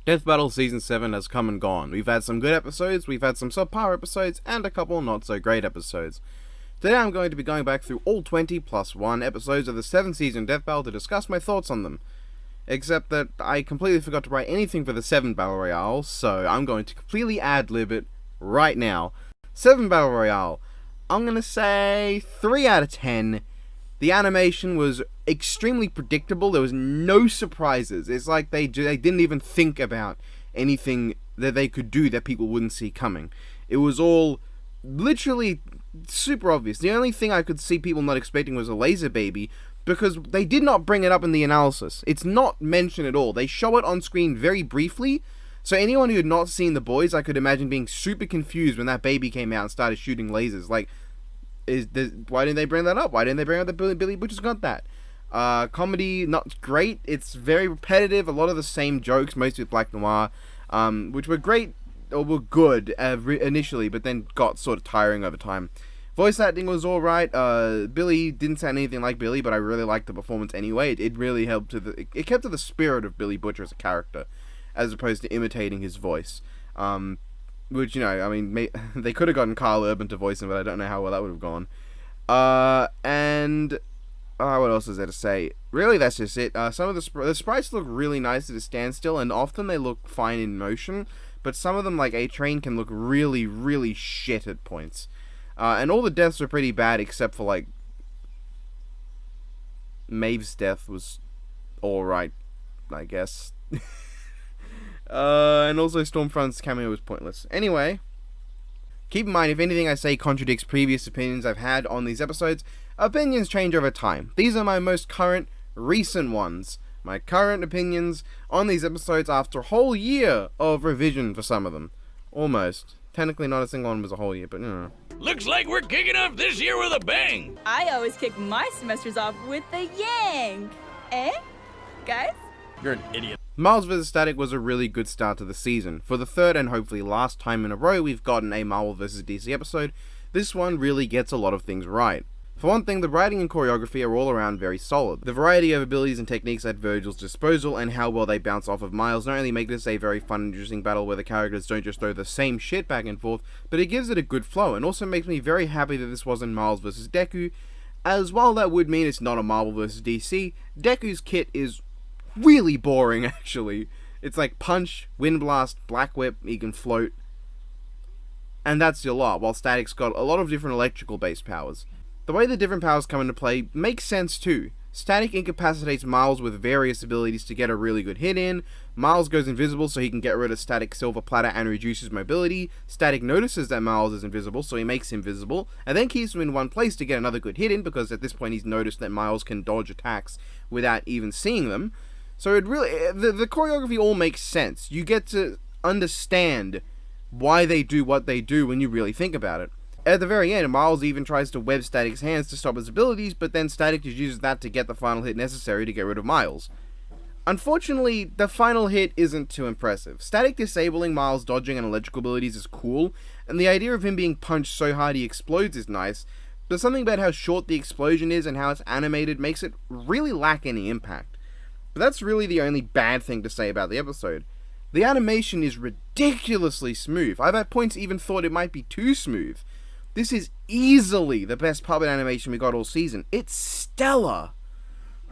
Death Battle Season 7 has come and gone. We've had some good episodes, we've had some subpar episodes, and a couple not so great episodes. Today I'm going to be going back through all 20 plus 1 episodes of the 7th season Death Battle to discuss my thoughts on them. Except that I completely forgot to write anything for the 7 Battle Royale, so I'm going to completely ad-lib it right now. 7 Battle Royale. I'm gonna say 3 out of 10. The animation was extremely predictable. There was no surprises. It's like they didn't even think about anything that they could do that people wouldn't see coming. It was all literally super obvious. The only thing I could see people not expecting was a laser baby, because they did not bring it up in the analysis. It's not mentioned at all. They show it on screen very briefly, so anyone who had not seen The Boys, I could imagine being super confused when that baby came out and started shooting lasers. Like, why didn't they bring that up? Why didn't they bring up that Billy Butcher's got that? Comedy, not great. It's very repetitive. A lot of the same jokes, mostly with Black Noir, which were great, or were good initially, but then got sort of tiring over time. Voice acting was alright. Billy didn't sound anything like Billy, but I really liked the performance anyway. It really helped it kept to the spirit of Billy Butcher as a character, as opposed to imitating his voice. Which, you know, I mean, they could have gotten Carl Urban to voice him, but I don't know how well that would have gone. What else is there to say? Really, that's just it. Some of the sprites look really nice at a standstill, and often they look fine in motion, but some of them, like A-Train, can look really, really shit at points. And all the deaths are pretty bad, except for, like, Maeve's death was alright, I guess. And also Stormfront's cameo was pointless. Anyway, keep in mind, if anything I say contradicts previous opinions I've had on these episodes, opinions change over time. These are my most current, recent ones. My current opinions on these episodes after a whole year of revision for some of them. Almost. Technically not a single one was a whole year, but you know. Looks like we're kicking off this year with a bang! I always kick my semesters off with a yang! Eh? Guys? You're an idiot. Miles vs. Static was a really good start to the season. For the third and hopefully last time in a row we've gotten a Marvel vs. DC episode, this one really gets a lot of things right. For one thing, the writing and choreography are all around very solid. The variety of abilities and techniques at Virgil's disposal and how well they bounce off of Miles not only make this a very fun and interesting battle where the characters don't just throw the same shit back and forth, but it gives it a good flow, and also makes me very happy that this wasn't Miles vs. Deku, as while that would mean it's not a Marvel vs. DC, Deku's kit is really boring, actually. It's like Punch, Wind Blast, Black Whip, he can float, and that's your lot, while Static's got a lot of different electrical-based powers. The way the different powers come into play makes sense too. Static incapacitates Miles with various abilities to get a really good hit in, Miles goes invisible so he can get rid of Static's silver platter and reduce his mobility, Static notices that Miles is invisible so he makes him visible, and then keeps him in one place to get another good hit in, because at this point he's noticed that Miles can dodge attacks without even seeing them. So it really, the choreography all makes sense. You get to understand why they do what they do when you really think about it. At the very end, Miles even tries to web Static's hands to stop his abilities, but then Static just uses that to get the final hit necessary to get rid of Miles. Unfortunately, the final hit isn't too impressive. Static disabling Miles' dodging and electrical abilities is cool, and the idea of him being punched so hard he explodes is nice, but something about how short the explosion is and how it's animated makes it really lack any impact. But that's really the only bad thing to say about the episode. The animation is ridiculously smooth. I've at points even thought it might be too smooth. This is easily the best puppet animation we got all season. It's stellar!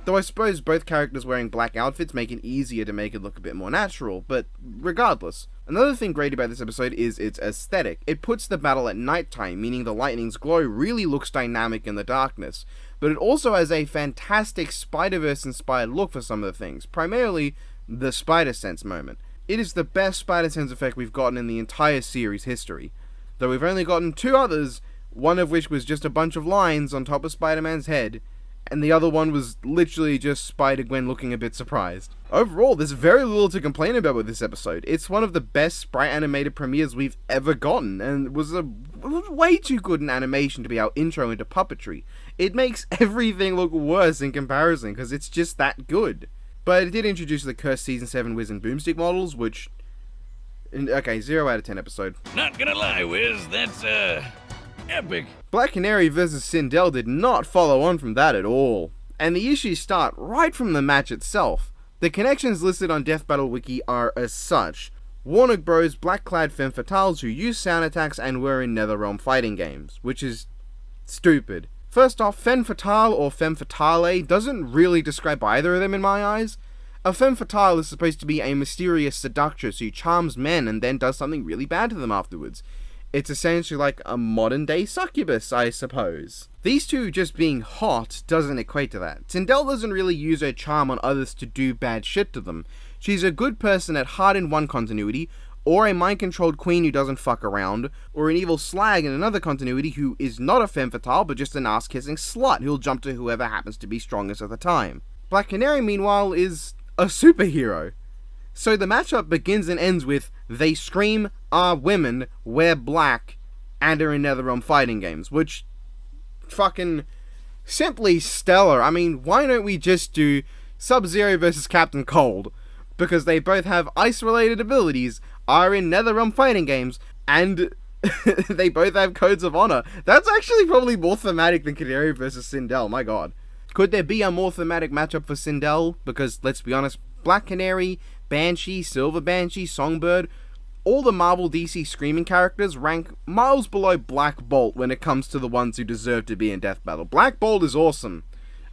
Though I suppose both characters wearing black outfits make it easier to make it look a bit more natural, but regardless. Another thing great about this episode is its aesthetic. It puts the battle at nighttime, meaning the lightning's glow really looks dynamic in the darkness. But it also has a fantastic Spider-Verse inspired look for some of the things, primarily the Spider-Sense moment. It is the best Spider-Sense effect we've gotten in the entire series history, though we've only gotten 2 others, one of which was just a bunch of lines on top of Spider-Man's head, and the other one was literally just Spider-Gwen looking a bit surprised. Overall, there's very little to complain about with this episode. It's one of the best sprite animated premieres we've ever gotten, and was way too good an animation to be our intro into puppetry. It makes everything look worse in comparison, because it's just that good. But it did introduce the cursed Season 7 Wiz and Boomstick models, which... okay, 0 out of 10 episode. Not gonna lie, Wiz, that's, epic. Black Canary vs. Sindel did not follow on from that at all. And the issues start right from the match itself. The connections listed on Death Battle Wiki are as such: Warner Bros. Black-clad femme fatales who use sound attacks and were in Netherrealm fighting games, which is stupid. First off, femme fatale or femme fatale doesn't really describe either of them in my eyes. A femme fatale is supposed to be a mysterious seductress who charms men and then does something really bad to them afterwards. It's essentially like a modern-day succubus, I suppose. These two just being hot doesn't equate to that. Sindel doesn't really use her charm on others to do bad shit to them. She's a good person at heart in one continuity, or a mind-controlled queen who doesn't fuck around, or an evil slag in another continuity who is not a femme fatale but just an ass-kissing slut who'll jump to whoever happens to be strongest at the time. Black Canary, meanwhile, is a superhero. So the matchup begins and ends with, they scream, are women, wear black, and are in Netherrealm fighting games, which fucking simply stellar. I mean, why don't we just do Sub-Zero versus Captain Cold? Because they both have ice-related abilities, are in Netherrealm fighting games, and they both have codes of honor. That's actually probably more thematic than Canary versus Sindel, my god. Could there be a more thematic matchup for Sindel? Because, let's be honest, Black Canary, Banshee, Silver Banshee, Songbird, all the Marvel DC screaming characters rank miles below Black Bolt when it comes to the ones who deserve to be in Death Battle. Black Bolt is awesome.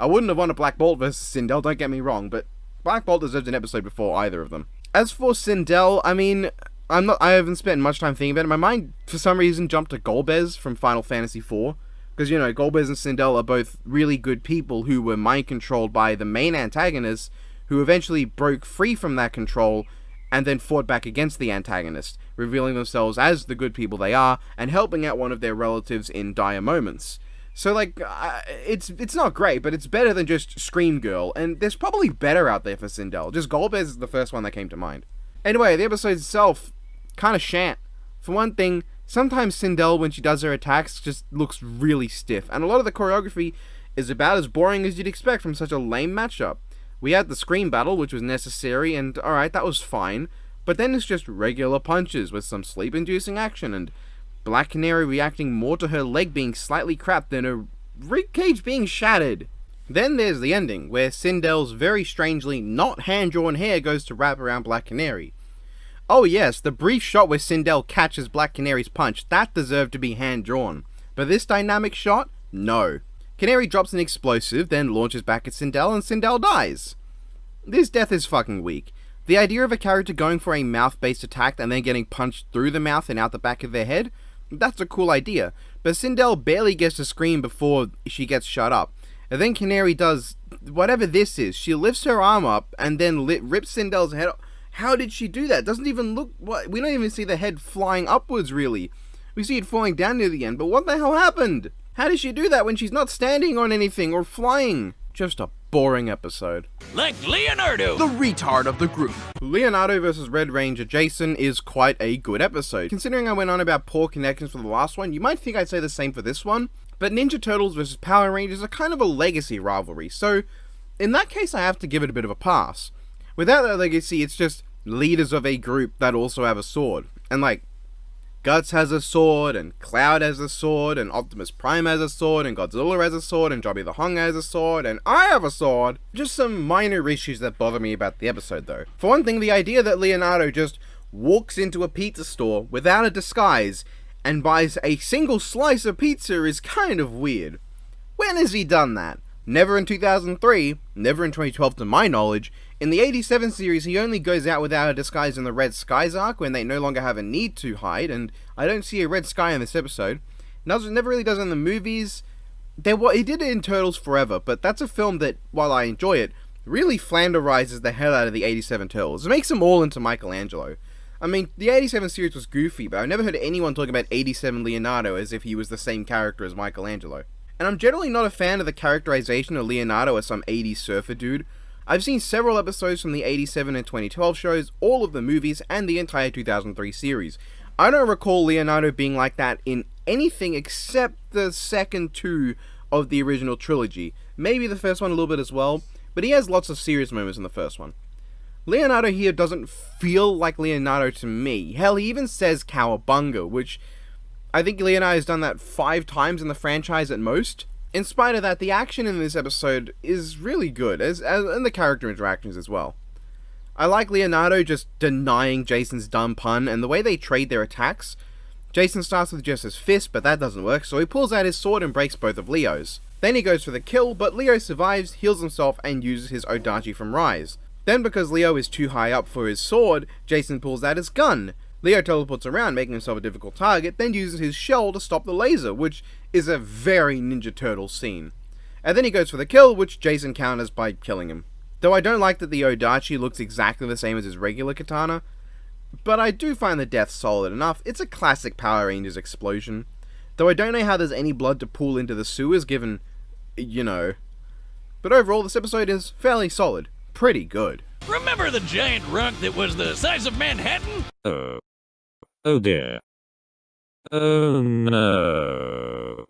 I wouldn't have wanted Black Bolt versus Sindel, don't get me wrong, but Black Bolt deserves an episode before either of them. As for Sindel, I mean, I haven't spent much time thinking about it. My mind, for some reason, jumped to Golbez from Final Fantasy IV. Because, you know, Golbez and Sindel are both really good people who were mind-controlled by the main antagonists, who eventually broke free from that control and then fought back against the antagonist, revealing themselves as the good people they are, and helping out one of their relatives in dire moments. So, like, it's not great, but it's better than just Scream Girl, and there's probably better out there for Sindel. Just Golbez is the first one that came to mind. Anyway, the episode itself, kinda shant. For one thing, sometimes Sindel, when she does her attacks, just looks really stiff, and a lot of the choreography is about as boring as you'd expect from such a lame matchup. We had the Scream battle, which was necessary, and alright, that was fine, but then it's just regular punches with some sleep-inducing action, and Black Canary reacting more to her leg being slightly crapped than her ribcage being shattered. Then there's the ending, where Sindel's very strangely not hand-drawn hair goes to wrap around Black Canary. Oh yes, the brief shot where Sindel catches Black Canary's punch, that deserved to be hand-drawn. But this dynamic shot? No. Canary drops an explosive, then launches back at Sindel, and Sindel dies. This death is fucking weak. The idea of a character going for a mouth-based attack and then getting punched through the mouth and out the back of their head? That's a cool idea, but Sindel barely gets to scream before she gets shut up. And then Canary does whatever this is. She lifts her arm up and then rips Sindel's head off. How did she do that? Doesn't even look... We don't even see the head flying upwards, really. We see it falling down near the end, but what the hell happened? How did she do that when she's not standing on anything or flying? Just a boring episode. Like Leonardo, the retard of the group. Leonardo vs. Red Ranger Jason is quite a good episode. Considering I went on about poor connections for the last one, you might think I'd say the same for this one, but Ninja Turtles vs. Power Rangers are kind of a legacy rivalry, so in that case I have to give it a bit of a pass. Without that legacy, it's just leaders of a group that also have a sword, and like, Guts has a sword, and Cloud has a sword, and Optimus Prime has a sword, and Godzilla has a sword, and Jobby the Hung has a sword, and I have a sword. Just some minor issues that bother me about the episode though. For one thing, the idea that Leonardo just walks into a pizza store without a disguise and buys a single slice of pizza is kind of weird. When has he done that? Never in 2003, never in 2012 to my knowledge. In the 87 series, he only goes out without a disguise in the Red Skies arc when they no longer have a need to hide, and I don't see a red sky in this episode. Never really does in the movies. He did it in Turtles Forever, but that's a film that, while I enjoy it, really flanderizes the hell out of the 87 Turtles. It makes them all into Michelangelo. I mean, the 87 series was goofy, but I've never heard anyone talk about 87 Leonardo as if he was the same character as Michelangelo. And I'm generally not a fan of the characterization of Leonardo as some 80s surfer dude. I've seen several episodes from the 87 and 2012 shows, all of the movies, and the entire 2003 series. I don't recall Leonardo being like that in anything except the second two of the original trilogy. Maybe the first one a little bit as well, but he has lots of serious moments in the first one. Leonardo here doesn't feel like Leonardo to me. Hell, he even says cowabunga, which I think Leonardo has done that 5 times in the franchise at most. In spite of that, the action in this episode is really good, and the character interactions as well. I like Leonardo just denying Jason's dumb pun, and the way they trade their attacks. Jason starts with just his fist, but that doesn't work, so he pulls out his sword and breaks both of Leo's. Then he goes for the kill, but Leo survives, heals himself, and uses his Odachi from Rise. Then because Leo is too high up for his sword, Jason pulls out his gun. Leo teleports around, making himself a difficult target, then uses his shell to stop the laser, which is a very Ninja Turtle scene. And then he goes for the kill, which Jason counters by killing him. Though I don't like that the Odachi looks exactly the same as his regular katana, but I do find the death solid enough. It's a classic Power Rangers explosion. Though I don't know how there's any blood to pool into the sewers given, you know. But overall, this episode is fairly solid. Pretty good. Remember the giant rug that was the size of Manhattan? Oh dear. Oh no.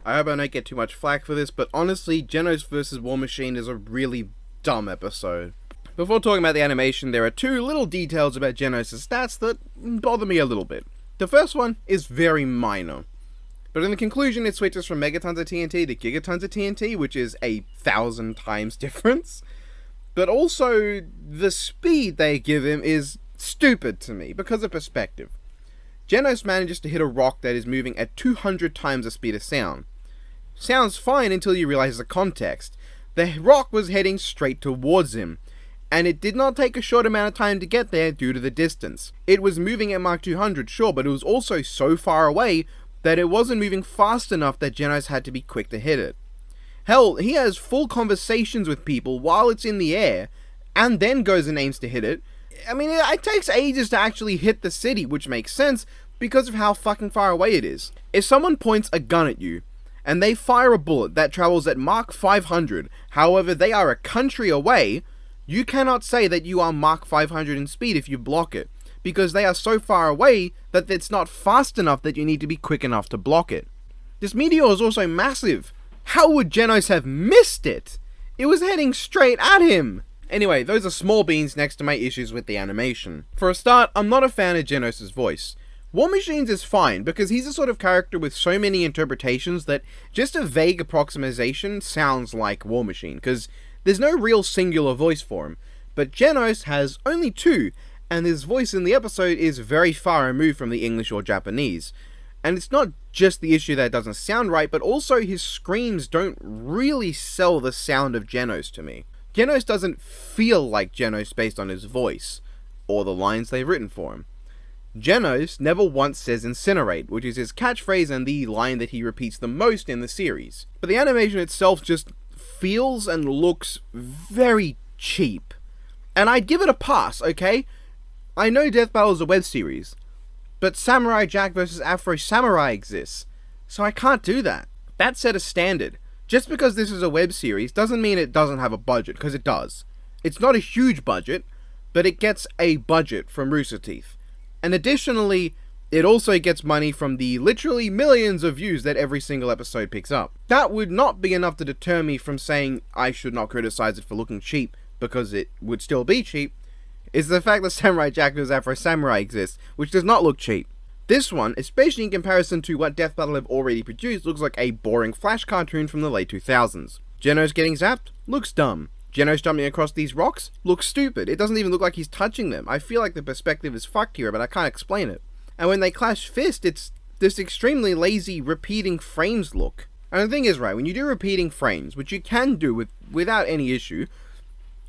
I hope I don't get too much flack for this, but honestly, Genos vs. War Machine is a really dumb episode. Before talking about the animation, there are two little details about Genos' stats that bother me a little bit. The first one is very minor, but in the conclusion it switches from megatons of TNT to gigatons of TNT, which is 1,000 times difference. But also, the speed they give him is stupid to me, because of perspective. Genos manages to hit a rock that is moving at 200 times the speed of sound. Sounds fine until you realize the context. The rock was heading straight towards him, and it did not take a short amount of time to get there due to the distance. It was moving at Mach 200, sure, but it was also so far away that it wasn't moving fast enough that Genos had to be quick to hit it. Hell, he has full conversations with people while it's in the air, and then goes and aims to hit it. I mean, it takes ages to actually hit the city, which makes sense because of how fucking far away it is. If someone points a gun at you, and they fire a bullet that travels at Mach 500, however they are a country away, you cannot say that you are Mach 500 in speed if you block it, because they are so far away that it's not fast enough that you need to be quick enough to block it. This meteor is also massive. How would Genos have missed it? It was heading straight at him! Anyway, those are small beans next to my issues with the animation. For a start, I'm not a fan of Genos' voice. War Machine's is fine, because he's a sort of character with so many interpretations that just a vague approximation sounds like War Machine, because there's no real singular voice for him. But Genos has only two, and his voice in the episode is very far removed from the English or Japanese. And it's not just the issue that it doesn't sound right, but also his screams don't really sell the sound of Genos to me. Genos doesn't feel like Genos based on his voice, or the lines they've written for him. Genos never once says incinerate, which is his catchphrase and the line that he repeats the most in the series. But the animation itself just feels and looks very cheap. And I'd give it a pass, okay? I know Death Battle is a web series, but Samurai Jack vs. Afro Samurai exists, so I can't do that. That set a standard. Just because this is a web series doesn't mean it doesn't have a budget, because it does. It's not a huge budget, but it gets a budget from Rooster Teeth. And additionally, it also gets money from the literally millions of views that every single episode picks up. That would not be enough to deter me from saying I should not criticize it for looking cheap, because it would still be cheap, is the fact that Samurai Jack vs. Afro Samurai exists, which does not look cheap. This one, especially in comparison to what Death Battle have already produced, looks like a boring Flash cartoon from the late 2000s. Genos getting zapped? Looks dumb. Genos jumping across these rocks? Looks stupid. It doesn't even look like he's touching them. I feel like the perspective is fucked here, but I can't explain it. And when they clash fist, it's this extremely lazy repeating frames look. And the thing is, right, when you do repeating frames, which you can do without any issue,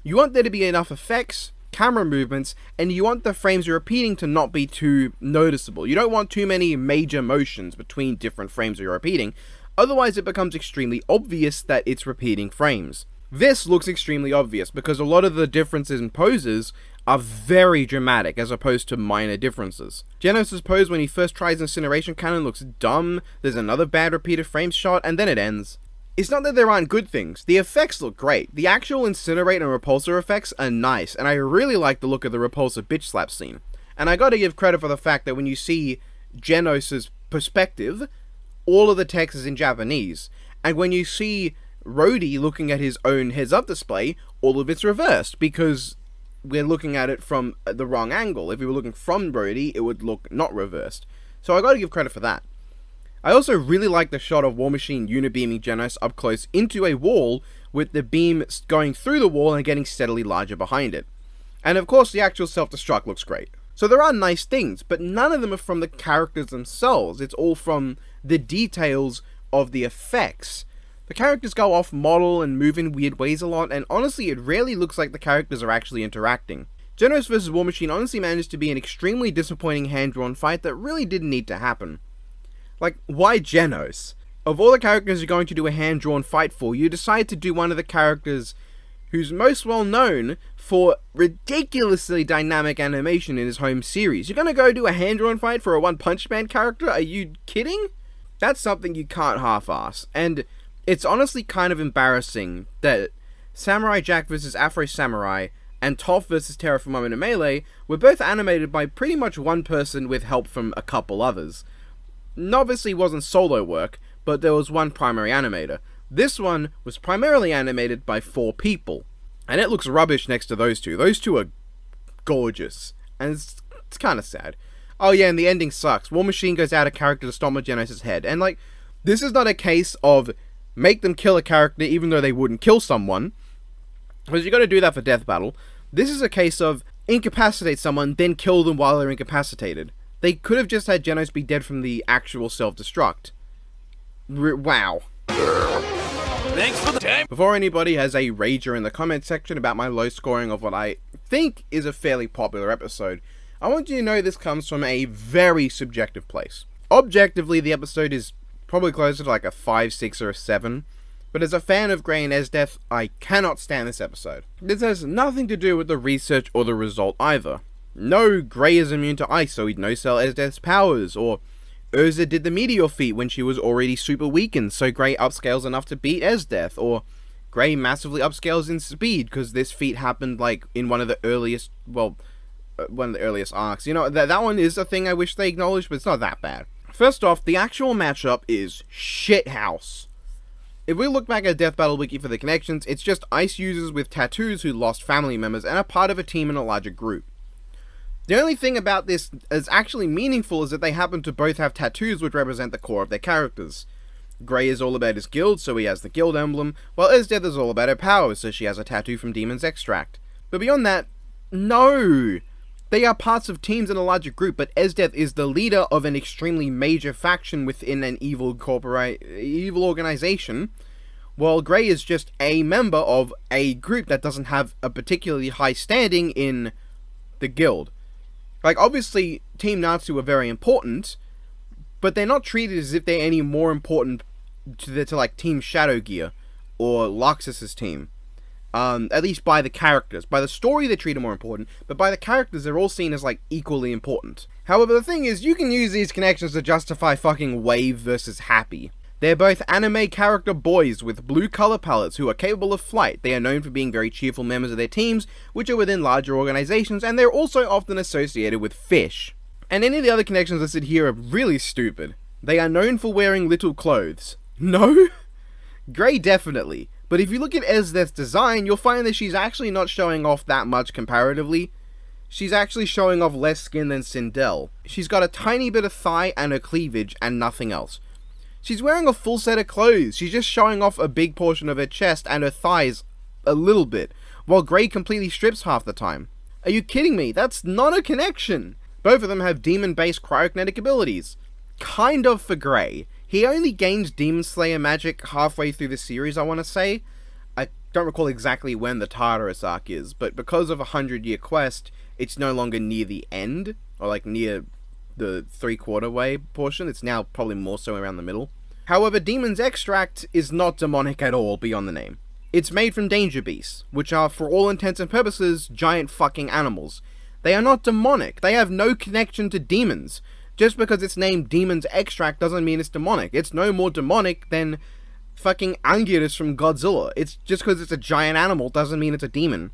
you want there to be enough effects, camera movements, and you want the frames you're repeating to not be too noticeable. You don't want too many major motions between different frames you're repeating, otherwise it becomes extremely obvious that it's repeating frames. This looks extremely obvious because a lot of the differences in poses are very dramatic as opposed to minor differences. Genos' pose when he first tries Incineration Cannon looks dumb, there's another bad repeated frame shot, and then it ends. It's not that there aren't good things, the effects look great. The actual Incinerate and Repulsor effects are nice, and I really like the look of the Repulsor bitch slap scene. And I gotta give credit for the fact that when you see Genos' perspective, all of the text is in Japanese, and when you see Rhodey looking at his own heads-up display, all of it's reversed, because we're looking at it from the wrong angle. If we were looking from Rhodey, it would look not reversed. So I gotta give credit for that. I also really like the shot of War Machine unibeaming Genos up close into a wall, with the beam going through the wall and getting steadily larger behind it. And of course the actual self-destruct looks great. So there are nice things, but none of them are from the characters themselves. It's all from the details of the effects. The characters go off model and move in weird ways a lot, and honestly it rarely looks like the characters are actually interacting. Genos vs War Machine honestly managed to be an extremely disappointing hand-drawn fight that really didn't need to happen. Like, why Genos? Of all the characters you're going to do a hand-drawn fight for, you decide to do one of the characters who's most well known for ridiculously dynamic animation in his home series. You're gonna go do a hand-drawn fight for a One Punch Man character? Are you kidding? That's something you can't half-ass, and it's honestly kind of embarrassing that Samurai Jack vs Afro Samurai and Toph vs Terraform in Melee were both animated by pretty much one person with help from a couple others. Obviously wasn't solo work, but there was one primary animator. This one was primarily animated by 4 people, and it looks rubbish next to those two. Those two are gorgeous, and it's kind of sad. Oh yeah, and the ending sucks. War Machine goes out of character to stomp Genos' head, and like, this is not a case of make them kill a character even though they wouldn't kill someone, because you gotta do that for Death Battle. This is a case of incapacitate someone, then kill them while they're incapacitated. They could have just had Genos be dead from the actual self-destruct. Wow. Thanks for the time. Before anybody has a rager in the comment section about my low scoring of what I think is a fairly popular episode, I want you to know this comes from a very subjective place. Objectively, the episode is probably closer to like a 5, 6, or a 7. But as a fan of Grey and Esdeath, I cannot stand this episode. This has nothing to do with the research or the result either. No, Grey is immune to ice, so he'd no-sell Esdeath's powers, or Urza did the meteor feat when she was already super weakened, so Grey upscales enough to beat Esdeath, or Grey massively upscales in speed, because this feat happened like in one of the earliest, one of the earliest arcs. You know, that one is a thing I wish they acknowledged, but it's not that bad. First off, the actual matchup is shithouse. If we look back at Death Battle Wiki for the connections, it's just ice users with tattoos who lost family members and are part of a team in a larger group. The only thing about this is actually meaningful is that they happen to both have tattoos which represent the core of their characters. Grey is all about his guild, so he has the guild emblem, while Esdeath is all about her powers, so she has a tattoo from Demon's Extract. But beyond that, no! They are parts of teams in a larger group, but Esdeath is the leader of an extremely major faction within an evil organization, while Grey is just a member of a group that doesn't have a particularly high standing in the guild. Like, obviously, Team Natsu are very important, but they're not treated as if they're any more important to like, Team Shadowgear, or Luxus's team. At least by the characters. By the story, they treat them more important, but by the characters, they're all seen as, like, equally important. However, the thing is, you can use these connections to justify fucking Wave versus Happy. They're both anime character boys with blue color palettes who are capable of flight. They are known for being very cheerful members of their teams, which are within larger organizations, and they're also often associated with fish. And any of the other connections listed here are really stupid. They are known for wearing little clothes. No? Grey definitely. But if you look at Esdeath's design, you'll find that she's actually not showing off that much comparatively. She's actually showing off less skin than Sindel. She's got a tiny bit of thigh and her cleavage and nothing else. She's wearing a full set of clothes. She's just showing off a big portion of her chest and her thighs a little bit, while Grey completely strips half the time. Are you kidding me? That's not a connection. Both of them have demon-based cryokinetic abilities. Kind of for Grey. He only gains Demon Slayer magic halfway through the series, I want to say. I don't recall exactly when the Tartarus arc is, but because of a 100-year quest, it's no longer near the end, or like near the 3/4 way portion. It's now probably more so around the middle. However, Demon's Extract is not demonic at all beyond the name. It's made from danger beasts, which are, for all intents and purposes, giant fucking animals. They are not demonic. They have no connection to demons. Just because it's named Demon's Extract doesn't mean it's demonic. It's no more demonic than fucking Anguirus from Godzilla. It's just because it's a giant animal doesn't mean it's a demon.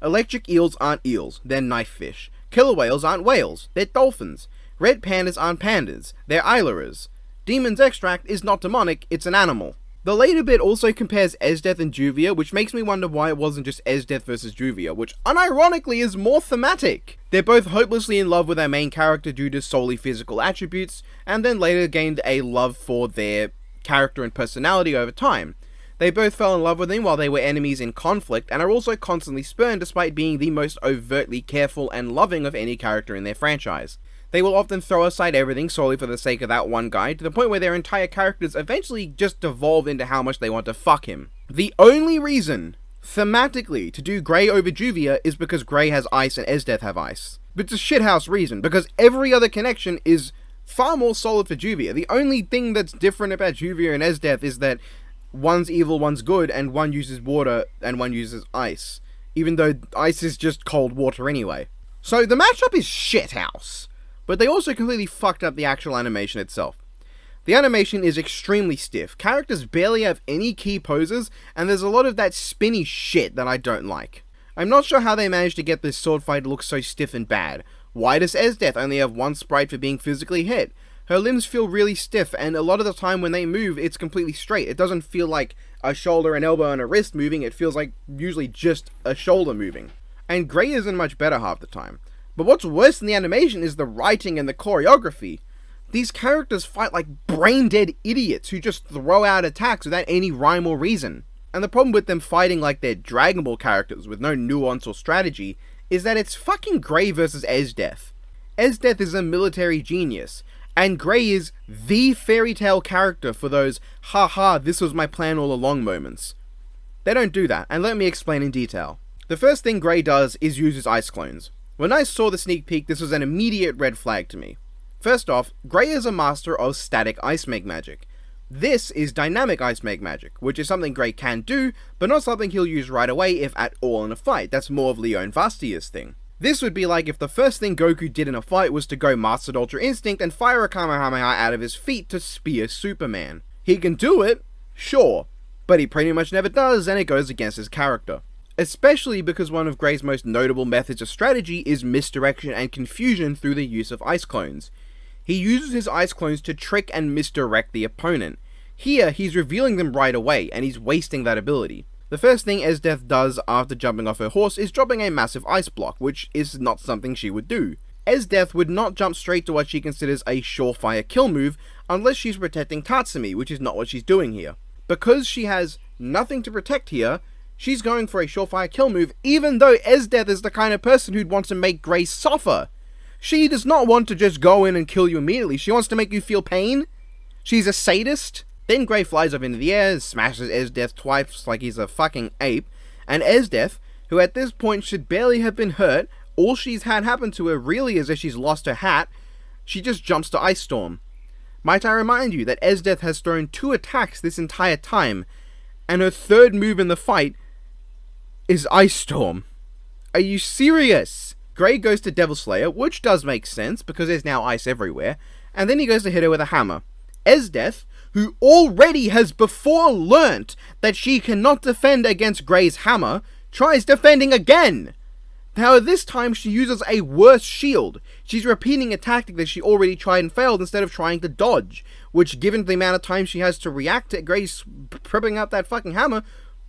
Electric eels aren't eels, they're knife fish. Killer whales aren't whales, they're dolphins. Red pandas aren't pandas, they're Aileras. Demon's Extract is not demonic, it's an animal. The later bit also compares Esdeath and Juvia, which makes me wonder why it wasn't just Esdeath versus Juvia, which unironically is more thematic. They're both hopelessly in love with their main character due to solely physical attributes, and then later gained a love for their character and personality over time. They both fell in love with him while they were enemies in conflict, and are also constantly spurned despite being the most overtly careful and loving of any character in their franchise. They will often throw aside everything solely for the sake of that one guy, to the point where their entire characters eventually just devolve into how much they want to fuck him. The only reason, thematically, to do Grey over Juvia is because Grey has ice and Esdeath have ice. But it's a shithouse reason, because every other connection is far more solid for Juvia. The only thing that's different about Juvia and Esdeath is that one's evil, one's good, and one uses water and one uses ice. Even though ice is just cold water anyway. So the matchup is shithouse. But they also completely fucked up the actual animation itself. The animation is extremely stiff, characters barely have any key poses, and there's a lot of that spinny shit that I don't like. I'm not sure how they managed to get this sword fight to look so stiff and bad. Why does Esdeath only have one sprite for being physically hit? Her limbs feel really stiff, and a lot of the time when they move, it's completely straight. It doesn't feel like a shoulder, an elbow, and a wrist moving, it feels like usually just a shoulder moving. And Grey isn't much better half the time. But what's worse than the animation is the writing and the choreography. These characters fight like brain-dead idiots who just throw out attacks without any rhyme or reason. And the problem with them fighting like they're Dragon Ball characters with no nuance or strategy is that it's fucking Grey versus Esdeath. Esdeath is a military genius, and Grey is the fairy tale character for those haha this was my plan all along moments. They don't do that, and let me explain in detail. The first thing Grey does is use his ice clones. When I saw the sneak peek, this was an immediate red flag to me. First off, Grey is a master of static ice make magic. This is dynamic ice make magic, which is something Grey can do, but not something he'll use right away if at all in a fight. That's more of Leon Vastia's thing. This would be like if the first thing Goku did in a fight was to go Mastered Ultra Instinct and fire a Kamehameha out of his feet to spear Superman. He can do it, sure, but he pretty much never does, and it goes against his character. Especially because one of Grey's most notable methods of strategy is misdirection and confusion through the use of ice clones. He uses his ice clones to trick and misdirect the opponent. Here, he's revealing them right away, and he's wasting that ability. The first thing Esdeath does after jumping off her horse is dropping a massive ice block, which is not something she would do. Esdeath would not jump straight to what she considers a surefire kill move unless she's protecting Tatsumi, which is not what she's doing here. Because she has nothing to protect here, she's going for a surefire kill move, even though Esdeath is the kind of person who'd want to make Grey suffer. She does not want to just go in and kill you immediately, she wants to make you feel pain. She's a sadist. Then Grey flies up into the air, smashes Esdeath twice like he's a fucking ape, and Esdeath, who at this point should barely have been hurt, all she's had happen to her really is that she's lost her hat, she just jumps to Ice Storm. Might I remind you that Esdeath has thrown 2 attacks this entire time, and her third move in the fight is Ice Storm. Are you serious? Grey goes to Devil Slayer, which does make sense because there's now ice everywhere, and then he goes to hit her with a hammer. Esdeath, who already has before learnt that she cannot defend against Grey's hammer, tries defending again. However, this time she uses a worse shield. She's repeating a tactic that she already tried and failed instead of trying to dodge, which given the amount of time she has to react to Grey's pripping up that fucking hammer,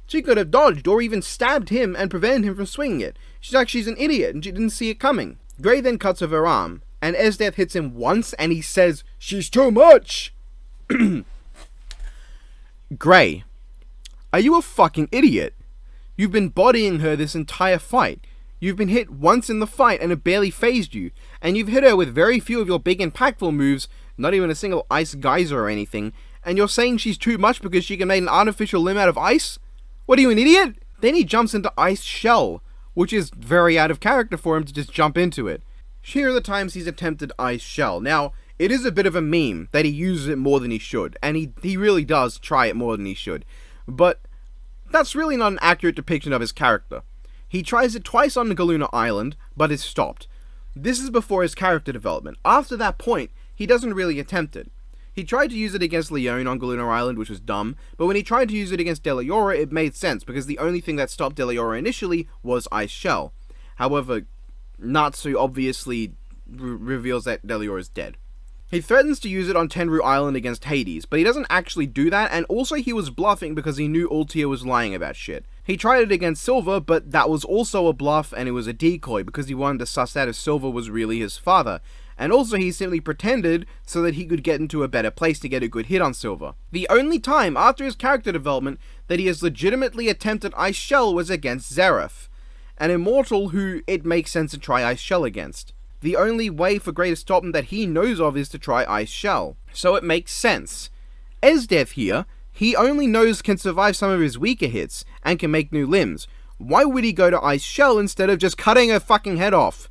she could have dodged or even stabbed him and prevented him from swinging it. She's like she's an idiot and she didn't see it coming. Grey then cuts off her arm, and Esdeath hits him once and he says, "She's too much!" Grey, are you a fucking idiot? You've been bodying her this entire fight. You've been hit once in the fight and it barely phased you, and you've hit her with very few of your big impactful moves, not even a single ice geyser or anything, and you're saying she's too much because she can make an artificial limb out of ice? What are you, an idiot? Then he jumps into Ice Shell, which is very out of character for him to just jump into it. Here are the times he's attempted Ice Shell. Now, it is a bit of a meme that he uses it more than he should, and he really does try it more than he should, but that's really not an accurate depiction of his character. He tries it twice on Galuna Island, but is stopped. This is before his character development. After that point, he doesn't really attempt it. He tried to use it against Leon on Galuna Island, which was dumb, but when he tried to use it against Deliora, it made sense, because the only thing that stopped Deliora initially was Ice Shell. However, Natsu obviously reveals that Deliora is dead. He threatens to use it on Tenru Island against Hades, but he doesn't actually do that, and also he was bluffing because he knew Ultia was lying about shit. He tried it against Silver, but that was also a bluff and it was a decoy because he wanted to suss out if Silver was really his father, and also he simply pretended so that he could get into a better place to get a good hit on Silver. The only time after his character development that he has legitimately attempted Ice Shell was against Zeref, an immortal who it makes sense to try Ice Shell against. The only way for Grey to stop him that he knows of is to try Ice Shell, so it makes sense. Esdeath here, he only knows can survive some of his weaker hits, and can make new limbs. Why would he go to Ice Shell instead of just cutting her fucking head off?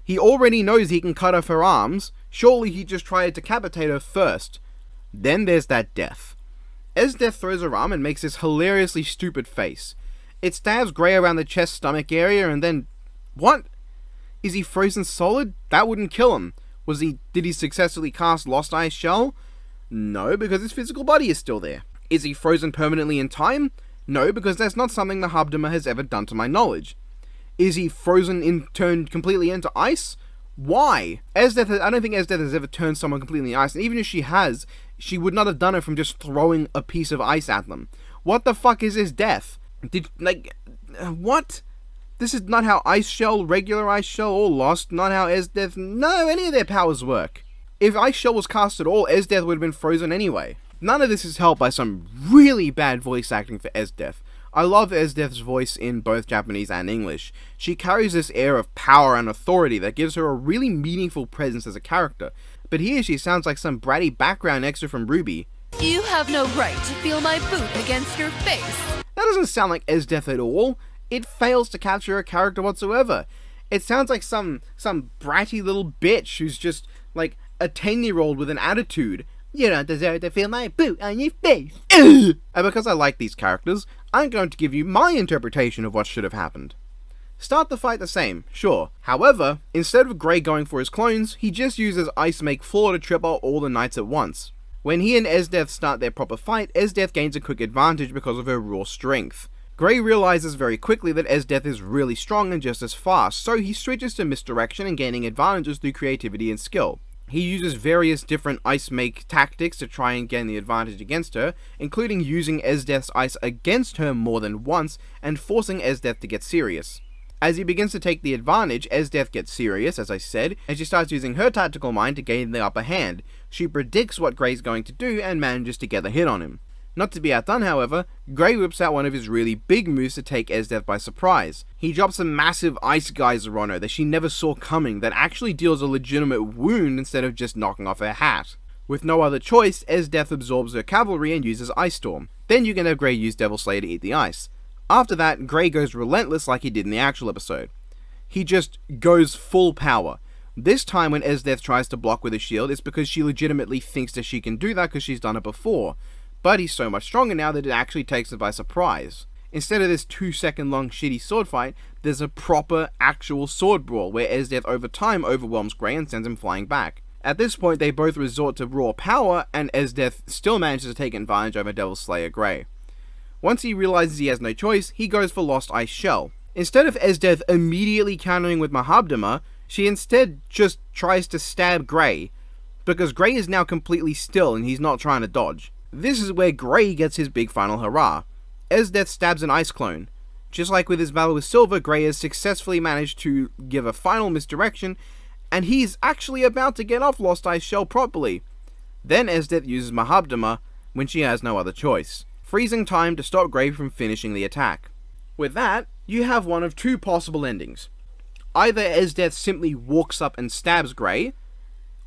He already knows he can cut off her arms, surely he'd just try to decapitate her first. Then there's that death. Esdeath throws her arm and makes this hilariously stupid face. It stabs Grey around the chest stomach area and then... What? Is he frozen solid? That wouldn't kill him. Did he successfully cast Lost Ice Shell? No, because his physical body is still there. Is he frozen permanently in time? No, because that's not something the Habdama has ever done to my knowledge. Is he frozen turned completely into ice? Why? I don't think Esdeath has ever turned someone completely ice, and even if she has, she would not have done it from just throwing a piece of ice at them. What the fuck is his death? What? This is not how Ice Shell, regular Ice Shell, or Lost, not how Esdeath, no, any of their powers work. If Ice Shell was cast at all, Esdeath would have been frozen anyway. None of this is helped by some really bad voice acting for Esdeath. I love Esdeath's voice in both Japanese and English. She carries this air of power and authority that gives her a really meaningful presence as a character, but here she sounds like some bratty background extra from Ruby. You have no right to feel my boot against your face. That doesn't sound like Esdeath at all. It fails to capture a character whatsoever. It sounds like some bratty little bitch who's just like a 10-year-old with an attitude. You don't deserve to feel my boot on your face. And because I like these characters, I'm going to give you my interpretation of what should have happened. Start the fight the same, sure. However, instead of Grey going for his clones, he just uses Ice Make Floor to trip out all the knights at once. When he and Esdeath start their proper fight, Esdeath gains a quick advantage because of her raw strength. Grey realizes very quickly that Esdeath is really strong and just as fast, so he switches to misdirection and gaining advantages through creativity and skill. He uses various different Ice Make tactics to try and gain the advantage against her, including using Esdeath's ice against her more than once and forcing Esdeath to get serious. As he begins to take the advantage, Esdeath gets serious, as I said, and she starts using her tactical mind to gain the upper hand. She predicts what Grey's going to do and manages to get the hit on him. Not to be outdone, however, Grey whips out one of his really big moves to take Esdeath by surprise. He drops a massive ice geyser on her that she never saw coming that actually deals a legitimate wound instead of just knocking off her hat. With no other choice, Esdeath absorbs her cavalry and uses Ice Storm. Then you can have Grey use Devil Slayer to eat the ice. After that, Grey goes relentless like he did in the actual episode. He just goes full power. This time when Esdeath tries to block with a shield, it's because she legitimately thinks that she can do that because she's done it before. But he's so much stronger now that it actually takes her by surprise. Instead of this 2-second long shitty sword fight, there's a proper, actual sword brawl where Esdeath over time overwhelms Grey and sends him flying back. At this point, they both resort to raw power, and Esdeath still manages to take advantage over Devil Slayer Grey. Once he realizes he has no choice, he goes for Lost Ice Shell. Instead of Esdeath immediately countering with Mahabdama, she instead just tries to stab Grey, because Grey is now completely still and he's not trying to dodge. This is where Grey gets his big final hurrah. Esdeath stabs an ice clone. Just like with his battle with Silver, Grey has successfully managed to give a final misdirection, and he's actually about to get off Lost Ice Shell properly. Then Esdeath uses Mahabdama when she has no other choice, freezing time to stop Grey from finishing the attack. With that, you have one of two possible endings. Either Esdeath simply walks up and stabs Grey,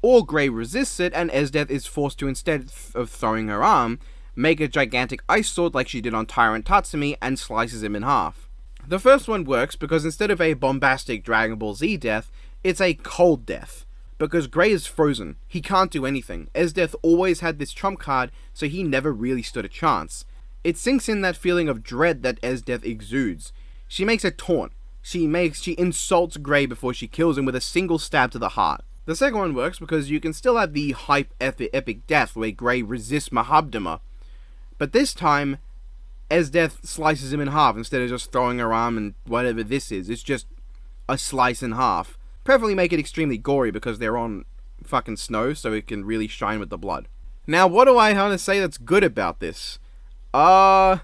or Grey resists it and Esdeath is forced to, instead of throwing her arm, make a gigantic ice sword like she did on Tyrant Tatsumi and slices him in half. The first one works because instead of a bombastic Dragon Ball Z death, it's a cold death. Because Grey is frozen, he can't do anything. Esdeath always had this trump card, so he never really stood a chance. It sinks in that feeling of dread that Esdeath exudes. She makes a taunt. She insults Grey before she kills him with a single stab to the heart. The second one works because you can still have the hype epic death where Grey resists Mahabdama, but this time, Esdeath slices him in half instead of just throwing her arm and whatever this is. It's just a slice in half. Preferably make it extremely gory because they're on fucking snow, so it can really shine with the blood. Now, what do I want to say that's good about this? Well,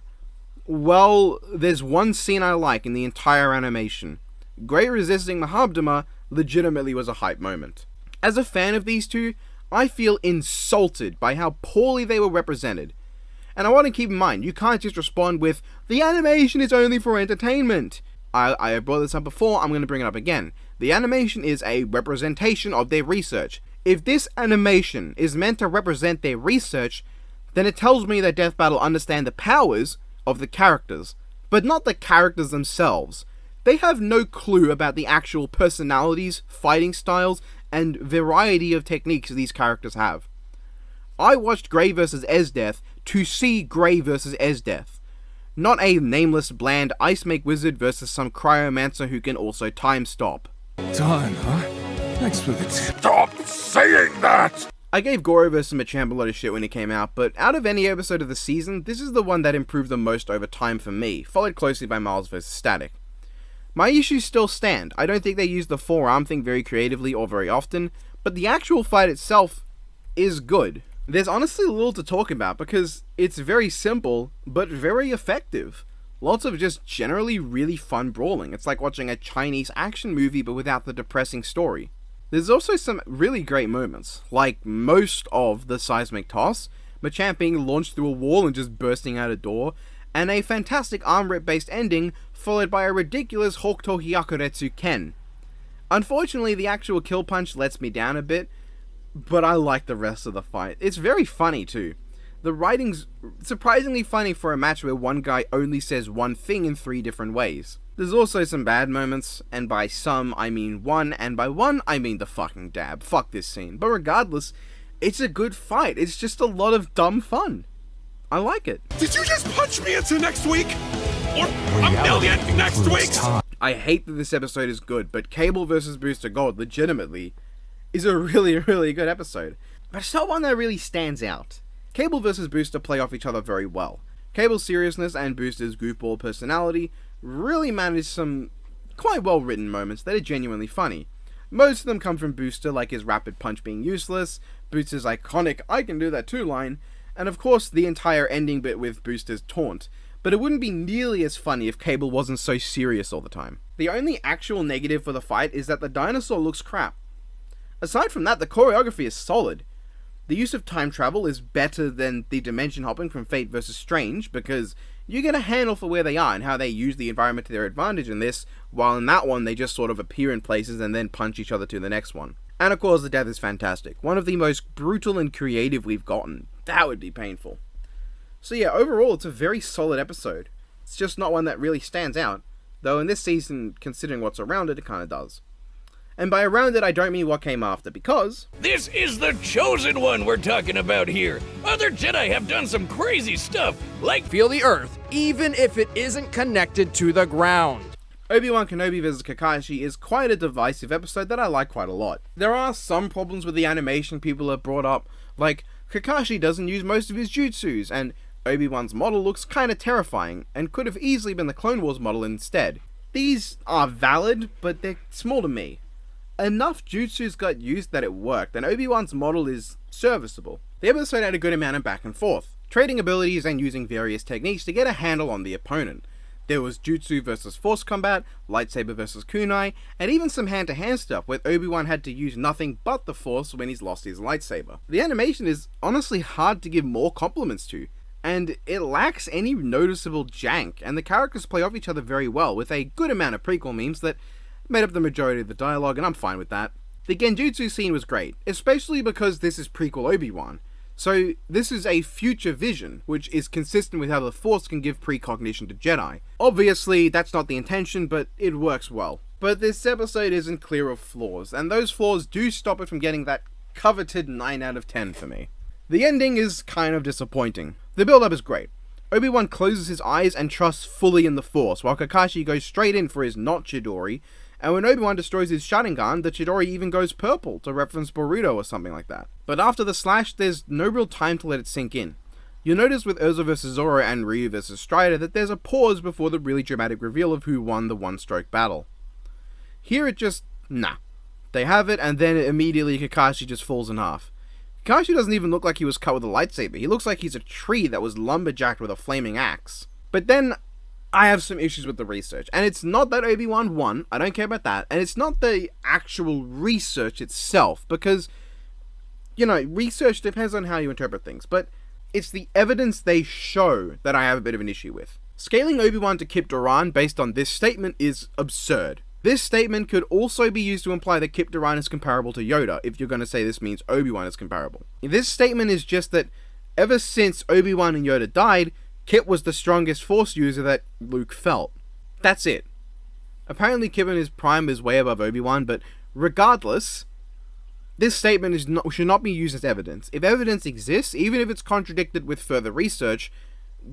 there's one scene I like in the entire animation. Grey resisting Mahabdama legitimately was a hype moment. As a fan of these two, I feel insulted by how poorly they were represented. And I want to keep in mind, you can't just respond with, the animation is only for entertainment. I have brought this up before, I'm going to bring it up again. The animation is a representation of their research. If this animation is meant to represent their research, then it tells me that Death Battle understand the powers of the characters, but not the characters themselves. They have no clue about the actual personalities, fighting styles, and variety of techniques these characters have. I watched Grey vs. Esdeath to see Grey vs. Esdeath, not a nameless bland ice make wizard versus some cryomancer who can also time stop. Done, huh? Thanks for the Stop saying that! I gave Gory vs. Machamp a lot of shit when it came out, but out of any episode of the season, this is the one that improved the most over time for me, followed closely by Miles vs. Static. My issues still stand. I don't think they use the forearm thing very creatively or very often, but the actual fight itself is good. There's honestly little to talk about because it's very simple, but very effective. Lots of just generally really fun brawling. It's like watching a Chinese action movie but without the depressing story. There's also some really great moments, like most of the seismic toss, Machamp being launched through a wall and just bursting out a door, and a fantastic arm rip based ending followed by a ridiculous Hokuto Hyakuretsu Ken. Unfortunately, the actual kill punch lets me down a bit, but I like the rest of the fight. It's very funny too. The writing's surprisingly funny for a match where one guy only says one thing in 3 different ways. There's also some bad moments, and by some I mean one, and by one I mean the fucking dab. Fuck this scene. But regardless, it's a good fight. It's just a lot of dumb fun. I like it. Did you just punch me into next week? Or a million next weeks? I hate that this episode is good, but Cable vs. Booster Gold legitimately is a really, really good episode. But it's not one that really stands out. Cable vs. Booster play off each other very well. Cable's seriousness and Booster's goofball personality really manage some quite well written moments that are genuinely funny. Most of them come from Booster, like his rapid punch being useless, Booster's iconic "I can do that too" line, and of course the entire ending bit with Booster's taunt. But it wouldn't be nearly as funny if Cable wasn't so serious all the time. The only actual negative for the fight is that the dinosaur looks crap. Aside from that, the choreography is solid. The use of time travel is better than the dimension hopping from Fate vs. Strange, because you get a handle for where they are and how they use the environment to their advantage in this, while in that one they just sort of appear in places and then punch each other to the next one. And of course the death is fantastic. One of the most brutal and creative we've gotten. That would be painful. So yeah, overall it's a very solid episode. It's just not one that really stands out, though in this season, considering what's around it, it kinda does. And by around it, I don't mean what came after, because This is the chosen one we're talking about here. Other Jedi have done some crazy stuff, like Feel the earth, even if it isn't connected to the ground. Obi-Wan Kenobi vs. Kakaishi is quite a divisive episode that I like quite a lot. There are some problems with the animation people have brought up, like Kakashi doesn't use most of his jutsus, and Obi-Wan's model looks kinda terrifying, and could have easily been the Clone Wars model instead. These are valid, but they're small to me. Enough jutsus got used that it worked, and Obi-Wan's model is serviceable. The episode had a good amount of back and forth, trading abilities and using various techniques to get a handle on the opponent. There was jutsu versus force combat, lightsaber versus kunai, and even some hand-to-hand stuff where Obi-Wan had to use nothing but the force when he's lost his lightsaber. The animation is honestly hard to give more compliments to, and it lacks any noticeable jank, and the characters play off each other very well, with a good amount of prequel memes that made up the majority of the dialogue, and I'm fine with that. The Genjutsu scene was great, especially because this is prequel Obi-Wan. So this is a future vision, which is consistent with how the Force can give precognition to Jedi. Obviously, that's not the intention, but it works well. But this episode isn't clear of flaws, and those flaws do stop it from getting that coveted 9 out of 10 for me. The ending is kind of disappointing. The build-up is great. Obi-Wan closes his eyes and trusts fully in the Force, while Kakaishi goes straight in for his not Chidori, and when Obi-Wan destroys his Sharingan, the Chidori even goes purple, to reference Boruto or something like that. But after the slash, there's no real time to let it sink in. You'll notice with Urza vs Zoro and Ryu vs Strider that there's a pause before the really dramatic reveal of who won the one-stroke battle. Here it just, nah. They have it, and then immediately Kakashi just falls in half. Kakashi doesn't even look like he was cut with a lightsaber. He looks like he's a tree that was lumberjacked with a flaming axe. But then, I have some issues with the research. And it's not that ObiWan won, I don't care about that, and it's not the actual research itself, because, you know, research depends on how you interpret things, but it's the evidence they show that I have a bit of an issue with. Scaling ObiWan to Kip Doran based on this statement is absurd. This statement could also be used to imply that Kip Doran is comparable to Yoda, if you're going to say this means ObiWan is comparable. This statement is just that ever since Obi-Wan and Yoda died, Kip was the strongest Force user that Luke felt. That's it. Apparently Kip in his prime is way above Obi-Wan, but regardless, this statement should not be used as evidence. If evidence exists, even if it's contradicted with further research,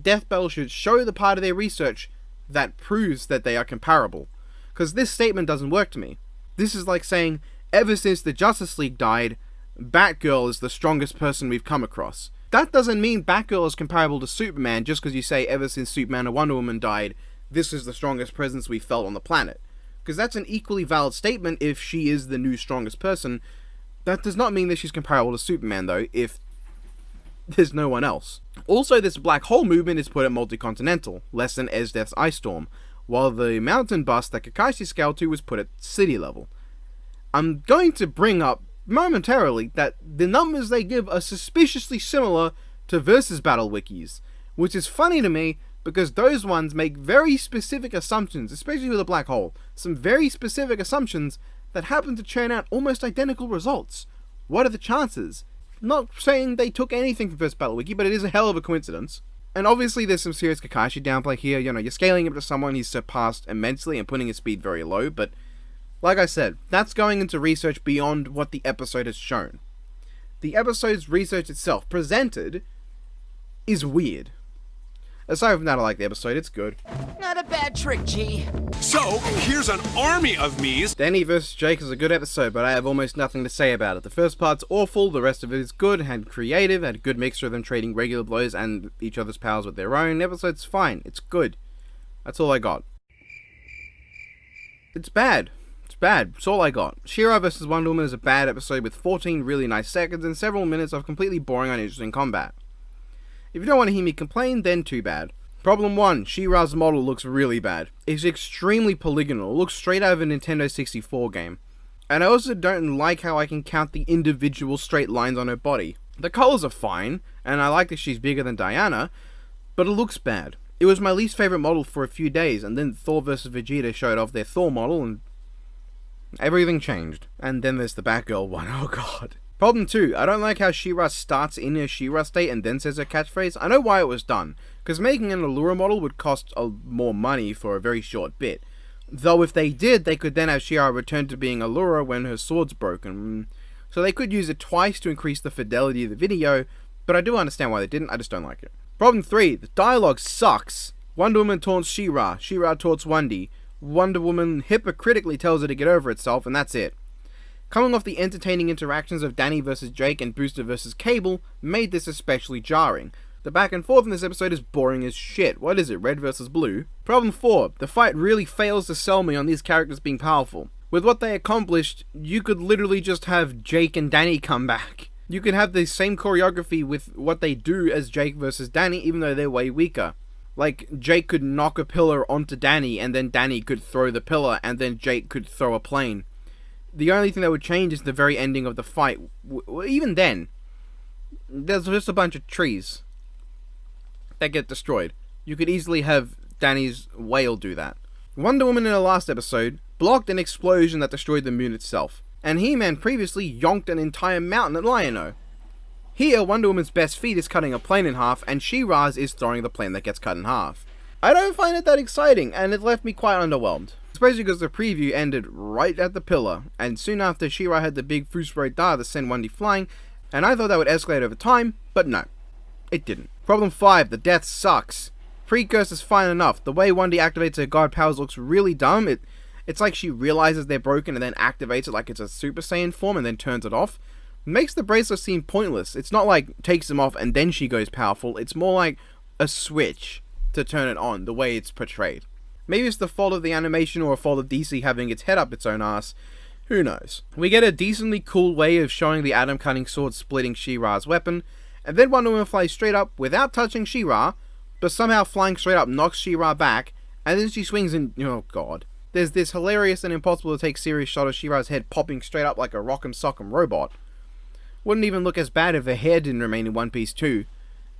Death Battle should show the part of their research that proves that they are comparable. Because this statement doesn't work to me. This is like saying, ever since the Justice League died, Batgirl is the strongest person we've come across. That doesn't mean Batgirl is comparable to Superman just because you say ever since Superman and Wonder Woman died, this is the strongest presence we've felt on the planet. Because that's an equally valid statement if she is the new strongest person. That does not mean that she's comparable to Superman though, if there's no one else. Also, this black hole movement is put at multi-continental, less than Esdeath's Ice Storm, while the mountain bust that Kakaishi scaled to was put at city level. I'm going to bring up momentarily that the numbers they give are suspiciously similar to Versus Battle wikis, which is funny to me because those ones make very specific assumptions, especially with a black hole, some very specific assumptions that happen to churn out almost identical results. What are the chances? Not saying they took anything from Versus Battle wiki, but it is a hell of a coincidence. And obviously there's some serious Kakaishi downplay here, you know, you're scaling him to someone he's surpassed immensely and putting his speed very low, but like I said, that's going into research beyond what the episode has shown. The episode's research itself, presented, is weird. Aside from that, I like the episode, it's good. Not a bad trick, G. So, here's an army of me's. Danny vs. Jake is a good episode, but I have almost nothing to say about it. The first part's awful, the rest of it is good, and creative, had a good mixture of them trading regular blows and each other's powers with their own. The episode's fine, it's good. That's all I got. It's bad. It's bad, it's all I got. Shira vs. Wonder Woman is a bad episode with 14 really nice seconds and several minutes of completely boring, uninteresting combat. If you don't want to hear me complain, then too bad. Problem 1, She-Ra's model looks really bad. It's extremely polygonal, it looks straight out of a Nintendo 64 game. And I also don't like how I can count the individual straight lines on her body. The colours are fine, and I like that she's bigger than Diana, but it looks bad. It was my least favourite model for a few days, and then Thor vs. Vegeta showed off their Thor model, and everything changed. And then there's the Batgirl one, oh god. Problem 2, I don't like how She-Ra starts in her She-Ra state and then says her catchphrase. I know why it was done, because making an Allura model would cost more money for a very short bit. Though if they did, they could then have She-Ra return to being Allura when her sword's broken. So they could use it twice to increase the fidelity of the video, but I do understand why they didn't, I just don't like it. Problem 3, the dialogue sucks. Wonder Woman taunts She-Ra, She-Ra taunts Wendy. Wonder Woman hypocritically tells her to get over itself, and that's it. Coming off the entertaining interactions of Danny vs. Jake and Booster vs. Cable made this especially jarring. The back and forth in this episode is boring as shit. What is it, red vs. blue? Problem 4, the fight really fails to sell me on these characters being powerful. With what they accomplished, you could literally just have Jake and Danny come back. You could have the same choreography with what they do as Jake vs. Danny, even though they're way weaker. Like, Jake could knock a pillar onto Danny, and then Danny could throw the pillar, and then Jake could throw a plane. The only thing that would change is the very ending of the fight. Even then, there's just a bunch of trees that get destroyed. You could easily have Danny's whale do that. Wonder Woman in the last episode blocked an explosion that destroyed the moon itself, and He-Man previously yonked an entire mountain at Lion-O. Here, Wonder Woman's best feat is cutting a plane in half, and She-Ra's is throwing the plane that gets cut in half. I don't find it that exciting, and it left me quite underwhelmed. Especially because the preview ended right at the pillar, and soon after She-Ra had the big Fusro Da to send Wendy flying, and I thought that would escalate over time, but no, it didn't. Problem 5, the death sucks. Precursor's fine enough. The way Wendy activates her god powers looks really dumb. It's like she realizes they're broken and then activates it like it's a Super Saiyan form and then turns it off. It makes the bracelet seem pointless. It's not like takes them off and then she goes powerful. It's more like a switch to turn it on, the way it's portrayed. Maybe it's the fault of the animation or a fault of DC having its head up its own ass. Who knows? We get a decently cool way of showing the atom cutting sword splitting She-Ra's weapon, and then Wonder Woman flies straight up without touching She-Ra, but somehow flying straight up knocks She-Ra back, And then she swings and, oh god. There's this hilarious and impossible to take serious shot of Shira's head popping straight up like a rock'em sock'em robot. Wouldn't even look as bad if her hair didn't remain in one piece too.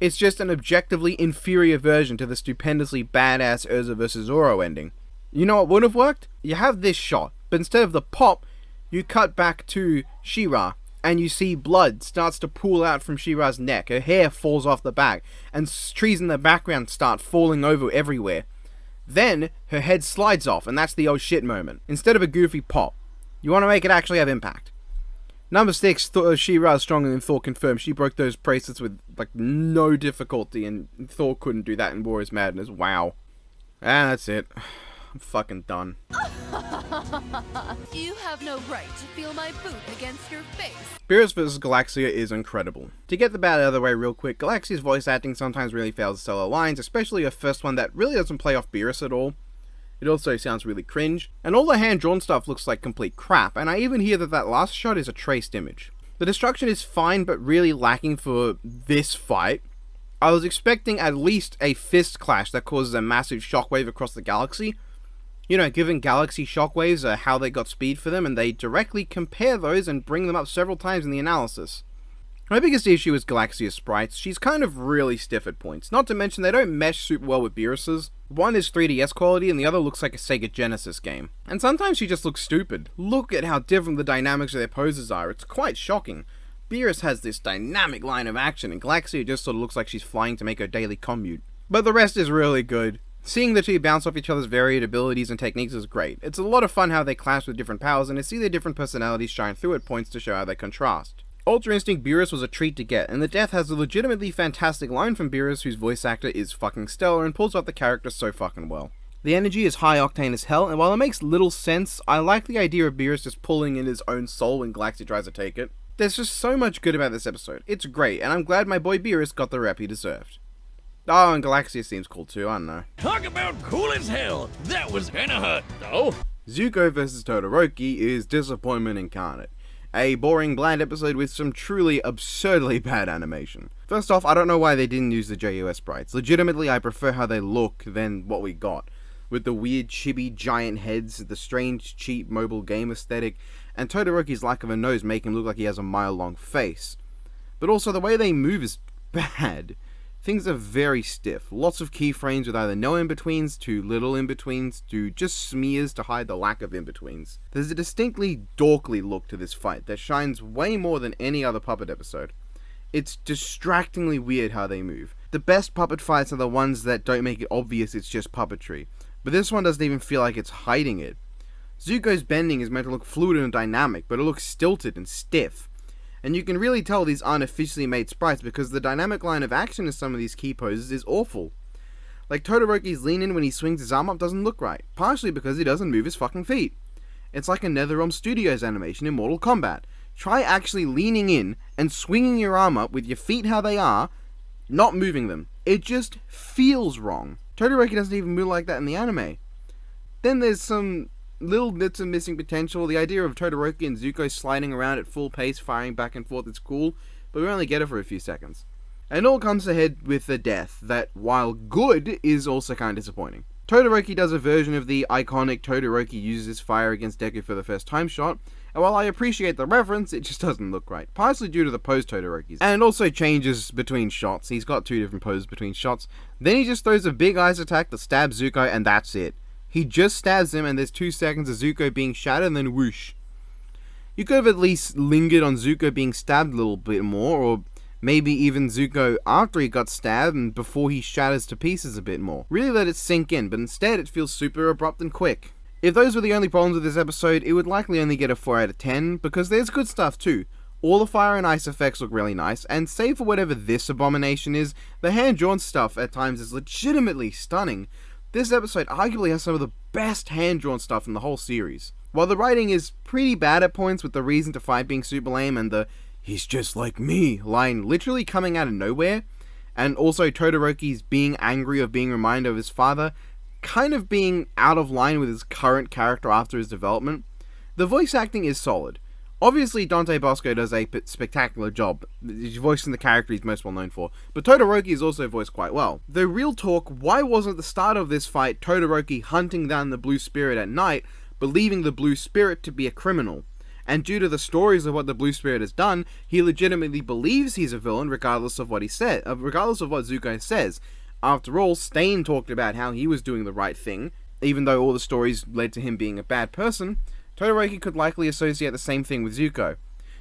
It's just an objectively inferior version to the stupendously badass Urza vs. Zoro ending. You know what would have worked? You have this shot, but instead of the pop, you cut back to Shira, and you see blood starts to pool out from Shira's neck, her hair falls off the back, and trees in the background start falling over everywhere. Then, her head slides off, and that's the oh shit moment, instead of a goofy pop. You want to make it actually have impact. Number 6, Shira is stronger than Thor confirmed. She broke those bracelets with, no difficulty, and Thor couldn't do that in Warrior's Madness. Wow. And that's it. I'm fucking done. You have no right to feel my boot against your face. Beerus vs. Galaxia is incredible. To get the bat out of the way real quick, Galaxia's voice acting sometimes really fails to sell her lines, especially her first one that really doesn't play off Beerus at all. It also sounds really cringe, and all the hand-drawn stuff looks like complete crap, and I even hear that last shot is a traced image. The destruction is fine, but really lacking for this fight. I was expecting at least a fist clash that causes a massive shockwave across the galaxy. You know, given galaxy shockwaves are how they got speed for them, and they directly compare those and bring them up several times in the analysis. My biggest issue is Galaxia's sprites. She's kind of really stiff at points, not to mention they don't mesh super well with Beerus's. One is 3DS quality and the other looks like a Sega Genesis game. And sometimes she just looks stupid. Look at how different the dynamics of their poses are, it's quite shocking. Beerus has this dynamic line of action and Galaxia just sort of looks like she's flying to make her daily commute. But the rest is really good. Seeing the two bounce off each other's varied abilities and techniques is great. It's a lot of fun how they clash with different powers and to see their different personalities shine through at points to show how they contrast. Ultra Instinct Beerus was a treat to get, and the death has a legitimately fantastic line from Beerus, whose voice actor is fucking stellar and pulls off the character so fucking well. The energy is high octane as hell, and while it makes little sense, I like the idea of Beerus just pulling in his own soul when Galaxia tries to take it. There's just so much good about this episode. It's great, and I'm glad my boy Beerus got the rep he deserved. Oh, and Galaxia seems cool too, I don't know. Talk about cool as hell. That was kinda hot, though. Zuko vs. Todoroki is disappointment incarnate. A boring, bland episode with some truly absurdly bad animation. First off, I don't know why they didn't use the JOS sprites. Legitimately, I prefer how they look than what we got. With the weird, chibi, giant heads, the strange, cheap, mobile game aesthetic, and Todoroki's lack of a nose make him look like he has a mile-long face. But also, the way they move is bad. Things are very stiff. Lots of keyframes with either no in-betweens, too little in-betweens, to just smears to hide the lack of in-betweens. There's a distinctly dorkly look to this fight that shines way more than any other puppet episode. It's distractingly weird how they move. The best puppet fights are the ones that don't make it obvious it's just puppetry, but this one doesn't even feel like it's hiding it. Zuko's bending is meant to look fluid and dynamic, but it looks stilted and stiff. And you can really tell these aren't officially made sprites because the dynamic line of action in some of these key poses is awful. Like Todoroki's lean in when he swings his arm up doesn't look right, partially because he doesn't move his fucking feet. It's like a NetherRealm Studios animation in Mortal Kombat. Try actually leaning in and swinging your arm up with your feet how they are, not moving them. It just feels wrong. Todoroki doesn't even move like that in the anime. Then there's some little bits of missing potential. The idea of Todoroki and Zuko sliding around at full pace, firing back and forth is cool, but we only get it for a few seconds. And it all comes ahead with the death that, while good, is also kind of disappointing. Todoroki does a version of the iconic Todoroki uses his fire against Deku for the first time shot, and while I appreciate the reference, it just doesn't look right, partially due to the pose Todoroki's. And it also changes between shots. He's got two different poses between shots. Then he just throws a big ice attack that stabs Zuko, and that's it. He just stabs him and there's 2 seconds of Zuko being shattered and then whoosh. You could have at least lingered on Zuko being stabbed a little bit more, or maybe even Zuko after he got stabbed and before he shatters to pieces a bit more. Really let it sink in, but instead it feels super abrupt and quick. If those were the only problems with this episode, it would likely only get a 4 out of 10, because there's good stuff too. All the fire and ice effects look really nice, and save for whatever this abomination is, the hand-drawn stuff at times is legitimately stunning. This episode arguably has some of the best hand-drawn stuff in the whole series. While the writing is pretty bad at points with the reason to fight being super lame and the "he's just like me" line literally coming out of nowhere, and also Todoroki's being angry of being reminded of his father kind of being out of line with his current character after his development, the voice acting is solid. Obviously, Dante Bosco does a spectacular job, he's voicing the character he's most well known for, but Todoroki is also voiced quite well. Though real talk, why wasn't the start of this fight Todoroki hunting down the Blue Spirit at night, believing the Blue Spirit to be a criminal? And due to the stories of what the Blue Spirit has done, he legitimately believes he's a villain regardless of what he said, regardless of what Zuko says. After all, Stain talked about how he was doing the right thing, even though all the stories led to him being a bad person. Todoroki could likely associate the same thing with Zuko.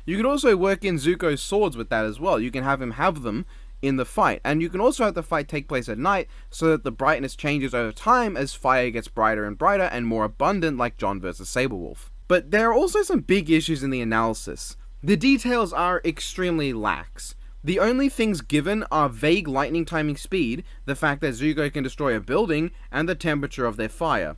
You could also work in Zuko's swords with that as well. You can have him have them in the fight, and you can also have the fight take place at night so that the brightness changes over time as fire gets brighter and brighter and more abundant, like John vs. Saberwolf. But there are also some big issues in the analysis. The details are extremely lax. The only things given are vague lightning timing speed, the fact that Zuko can destroy a building, and the temperature of their fire.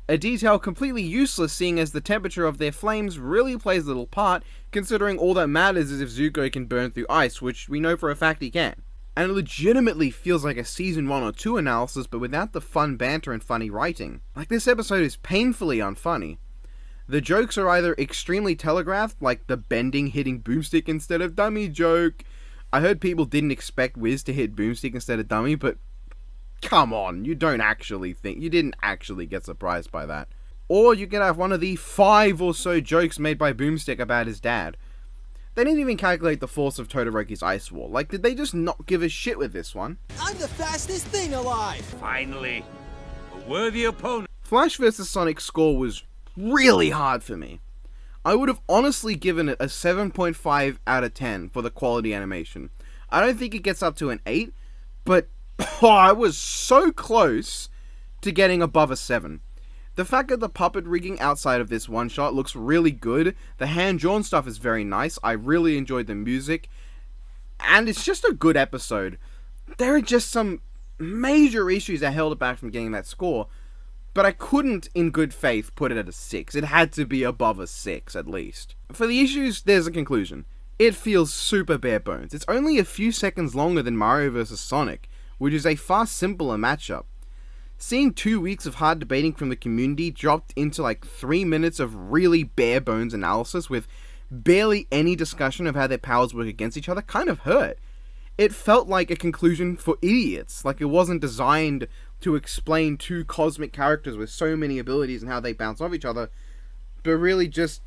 A detail completely useless, seeing as the temperature of their flames really plays little part, considering all that matters is if Zuko can burn through ice, which we know for a fact he can. And it legitimately feels like a season 1 or 2 analysis, but without the fun banter and funny writing. Like, this episode is painfully unfunny. The jokes are either extremely telegraphed, like the bending hitting Boomstick instead of Dummy joke. I heard people didn't expect Wiz to hit Boomstick instead of Dummy, but come on, you didn't actually get surprised by that. Or you can have one of the 5 or so jokes made by Boomstick about his dad. They didn't even calculate the force of Todoroki's ice wall. Like, did they just not give a shit with this one? I'm the fastest thing alive! Finally, a worthy opponent. Flash vs. Sonic's score was really hard for me. I would have honestly given it a 7.5 out of 10 for the quality animation. I don't think it gets up to an 8, but I was so close to getting above a 7. The fact that the puppet rigging outside of this one shot looks really good, the hand-drawn stuff is very nice, I really enjoyed the music, and it's just a good episode. There are just some major issues that held it back from getting that score, but I couldn't, in good faith, put it at a 6. It had to be above a 6, at least. For the issues, there's a conclusion. It feels super bare bones. It's only a few seconds longer than Mario vs. Sonic, which is a far simpler matchup. Seeing 2 weeks of hard debating from the community dropped into like 3 minutes of really bare bones analysis with barely any discussion of how their powers work against each other kind of hurt. It felt like a conclusion for idiots, like it wasn't designed to explain 2 cosmic characters with so many abilities and how they bounce off each other, but really just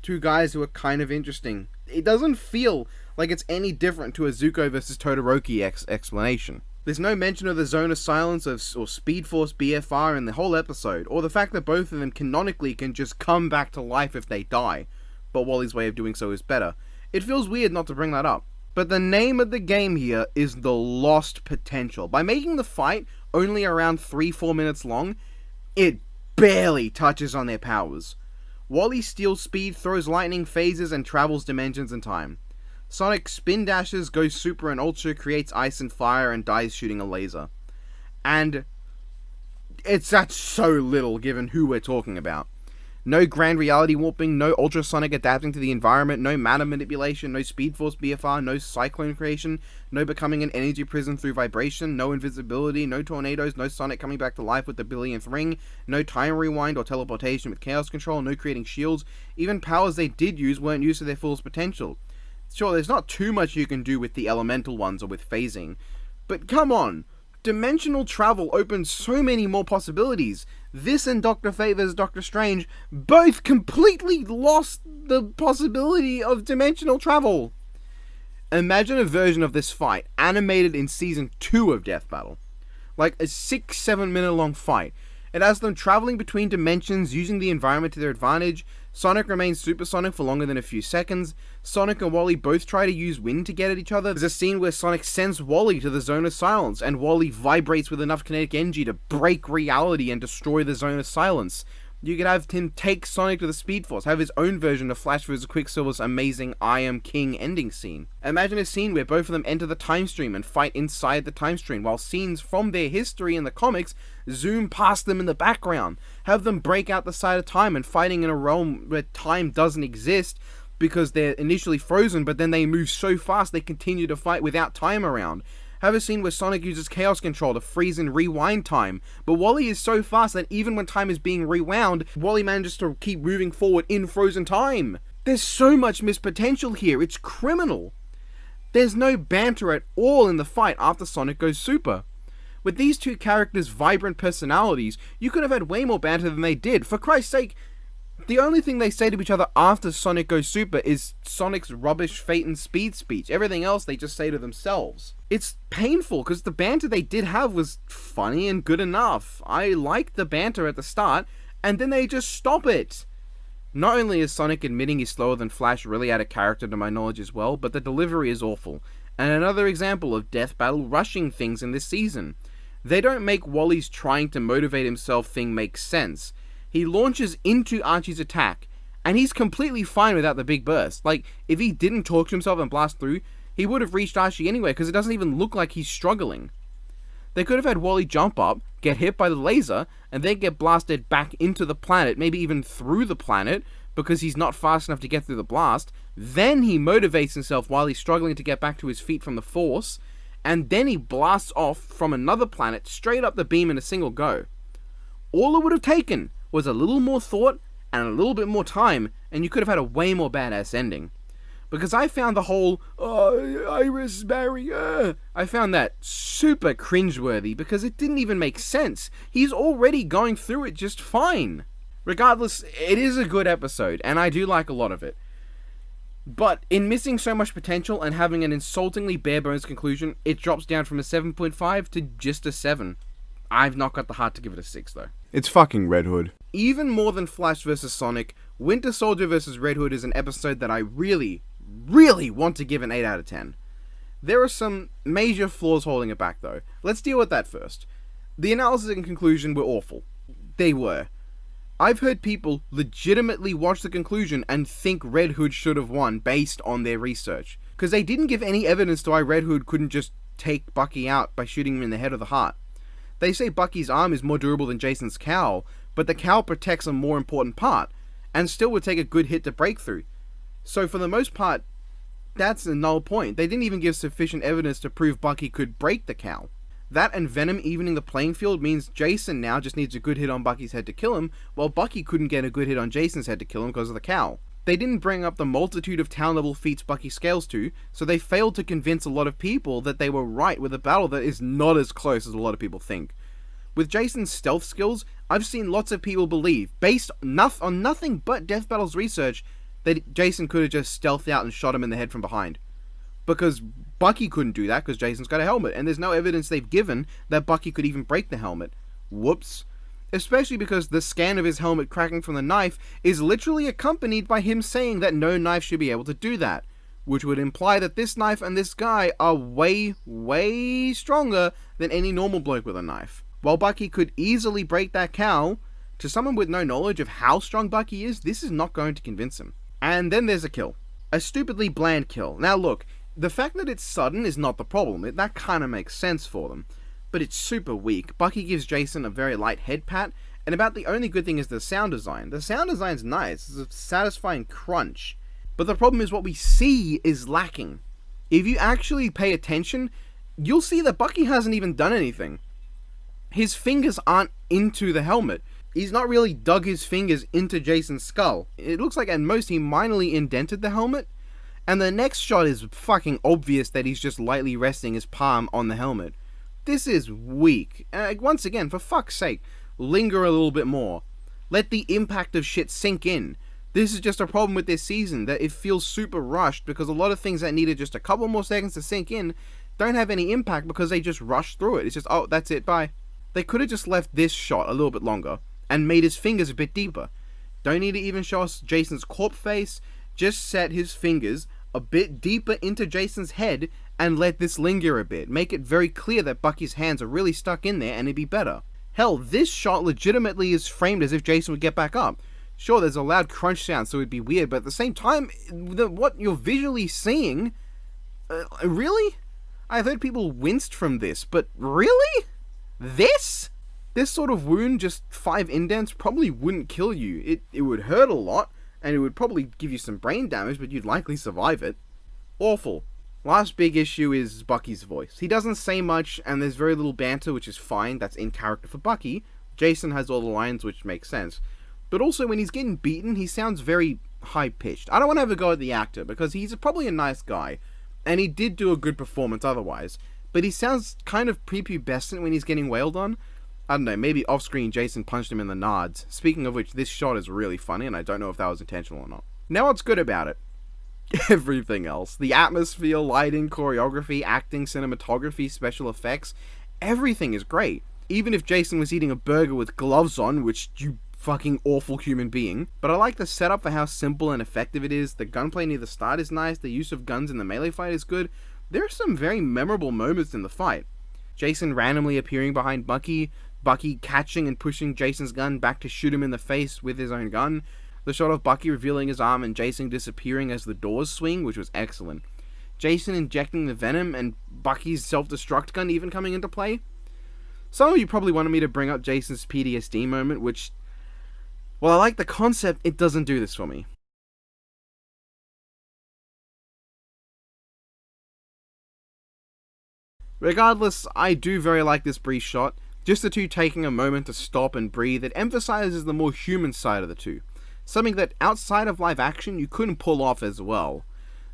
2 guys who are kind of interesting. It doesn't feel like it's any different to a Zuko versus Todoroki explanation. There's no mention of the Zone of Silence or Speed Force BFR in the whole episode, or the fact that both of them canonically can just come back to life if they die, but Wally's way of doing so is better. It feels weird not to bring that up. But the name of the game here is the lost potential. By making the fight only around 3-4 minutes long, it barely touches on their powers. Wally steals speed, throws lightning, phases, and travels dimensions and time. Sonic spin dashes, goes super and ultra, creates ice and fire, and dies shooting a laser. And that's so little given who we're talking about. No grand reality warping, no ultrasonic adapting to the environment, no matter manipulation, no Speed Force BFR, no cyclone creation, no becoming an energy prison through vibration, no invisibility, no tornadoes, no Sonic coming back to life with the billionth ring, no time rewind or teleportation with chaos control, no creating shields. Even powers they did use weren't used to their fullest potential. Sure, there's not too much you can do with the elemental ones or with phasing, but come on, dimensional travel opens so many more possibilities. This and Dr. Fate vs. Doctor Strange both completely lost the possibility of dimensional travel. Imagine a version of this fight animated in Season 2 of Death Battle. Like a 6-7 minute long fight. It has them traveling between dimensions, using the environment to their advantage. Sonic remains supersonic for longer than a few seconds. Sonic and Wally both try to use wind to get at each other. There's a scene where Sonic sends Wally to the Zone of Silence, and Wally vibrates with enough kinetic energy to break reality and destroy the Zone of Silence. You could have him take Sonic to the Speed Force, have his own version of Flash vs. Quicksilver's amazing I Am King ending scene. Imagine a scene where both of them enter the time stream and fight inside the time stream, while scenes from their history in the comics zoom past them in the background. Have them break out the side of time and fighting in a realm where time doesn't exist because they're initially frozen, but then they move so fast they continue to fight without time around. Have a scene where Sonic uses chaos control to freeze and rewind time, but Wally is so fast that even when time is being rewound, Wally manages to keep moving forward in frozen time. There's so much missed potential here, it's criminal. There's no banter at all in the fight after Sonic goes super. With these two characters' vibrant personalities, you could have had way more banter than they did. For Christ's sake, the only thing they say to each other after Sonic goes super is Sonic's rubbish Fate and Speed speech. Everything else they just say to themselves. It's painful, because the banter they did have was funny and good enough. I liked the banter at the start, and then they just stop it. Not only is Sonic admitting he's slower than Flash really out of character to my knowledge as well, but the delivery is awful. And another example of Death Battle rushing things in this season. They don't make Wally's trying to motivate himself thing make sense. He launches into Archie's attack, and he's completely fine without the big burst. Like, if he didn't talk to himself and blast through, he would have reached Archie anyway, because it doesn't even look like he's struggling. They could have had Wally jump up, get hit by the laser, and then get blasted back into the planet, maybe even through the planet, because he's not fast enough to get through the blast. Then he motivates himself while he's struggling to get back to his feet from the Force, and then he blasts off from another planet straight up the beam in a single go. All it would have taken was a little more thought and a little bit more time, and you could have had a way more badass ending. Because I found the whole, Iris barrier, I found that super cringeworthy because it didn't even make sense. He's already going through it just fine. Regardless, it is a good episode, and I do like a lot of it. But in missing so much potential and having an insultingly bare-bones conclusion, it drops down from a 7.5 to just a 7. I've not got the heart to give it a 6, though. It's fucking Red Hood. Even more than Flash vs. Sonic, Winter Soldier vs. Red Hood is an episode that I really want to give an 8 out of 10. There are some major flaws holding it back, though. Let's deal with that first. The analysis and conclusion were awful. They were. I've heard people legitimately watch the conclusion and think Red Hood should have won based on their research. Because they didn't give any evidence to why Red Hood couldn't just take Bucky out by shooting him in the head or the heart. They say Bucky's arm is more durable than Jason's cowl, but the cowl protects a more important part, and still would take a good hit to break through. So for the most part, that's a null point. They didn't even give sufficient evidence to prove Bucky could break the cowl. That and Venom evening the playing field means Jason now just needs a good hit on Bucky's head to kill him, while Bucky couldn't get a good hit on Jason's head to kill him because of the cowl. They didn't bring up the multitude of town-level feats Bucky scales to, so they failed to convince a lot of people that they were right with a battle that is not as close as a lot of people think. With Jason's stealth skills, I've seen lots of people believe, based on nothing but Death Battle's research, that Jason could have just stealthed out and shot him in the head from behind. Because Bucky couldn't do that because Jason's got a helmet, and there's no evidence they've given that Bucky could even break the helmet. Whoops. Especially because the scan of his helmet cracking from the knife is literally accompanied by him saying that no knife should be able to do that, which would imply that this knife and this guy are way stronger than any normal bloke with a knife. While Bucky could easily break that cowl, to someone with no knowledge of how strong Bucky is, this is not going to convince him. And then there's a kill. A stupidly bland kill. Now look, the fact that it's sudden is not the problem. That kind of makes sense for them. But it's super weak. Bucky gives Jason a very light head pat, and about the only good thing is the sound design. The sound design's nice. It's a satisfying crunch. But the problem is what we see is lacking. If you actually pay attention, you'll see that Bucky hasn't even done anything. His fingers aren't into the helmet. He's not really dug his fingers into Jason's skull. It looks like at most he minorly indented the helmet, and the next shot is fucking obvious that he's just lightly resting his palm on the helmet. This is weak. Once again, for fuck's sake, linger a little bit more. Let the impact of shit sink in. This is just a problem with this season, that it feels super rushed because a lot of things that needed just a couple more seconds to sink in don't have any impact because they just rush through it. It's just, oh, that's it, bye. They could have just left this shot a little bit longer and made his fingers a bit deeper. Don't need to even show us Jason's corpse face, just set his fingers a bit deeper into Jason's head and let this linger a bit. Make it very clear that Bucky's hands are really stuck in there and it'd be better. Hell, this shot legitimately is framed as if Jason would get back up. Sure, there's a loud crunch sound so it'd be weird, but at the same time, what you're visually seeing... really? I've heard people winced from this, but really? This? This sort of wound, just 5 indents, probably wouldn't kill you. It would hurt a lot, and it would probably give you some brain damage, but you'd likely survive it. Awful. Last big issue is Bucky's voice. He doesn't say much, and there's very little banter, which is fine. That's in character for Bucky. Jason has all the lines, which makes sense. But also, when he's getting beaten, he sounds very high-pitched. I don't want to have a go at the actor, because he's probably a nice guy, and he did do a good performance otherwise, but he sounds kind of prepubescent when he's getting wailed on. I don't know, maybe off-screen Jason punched him in the nards. Speaking of which, this shot is really funny, and I don't know if that was intentional or not. Now what's good about it? Everything else. The atmosphere, lighting, choreography, acting, cinematography, special effects, everything is great. Even if Jason was eating a burger with gloves on, which you fucking awful human being. But I like the setup for how simple and effective it is. The gunplay near the start is nice, the use of guns in the melee fight is good. There are some very memorable moments in the fight. Jason randomly appearing behind Bucky catching and pushing Jason's gun back to shoot him in the face with his own gun, the shot of Bucky revealing his arm and Jason disappearing as the doors swing, which was excellent. Jason injecting the Venom and Bucky's self-destruct gun even coming into play. Some of you probably wanted me to bring up Jason's PTSD moment, which, while I like the concept, it doesn't do this for me. Regardless, I do very like this brief shot. Just the two taking a moment to stop and breathe, it emphasizes the more human side of the two. Something that outside of live action you couldn't pull off as well.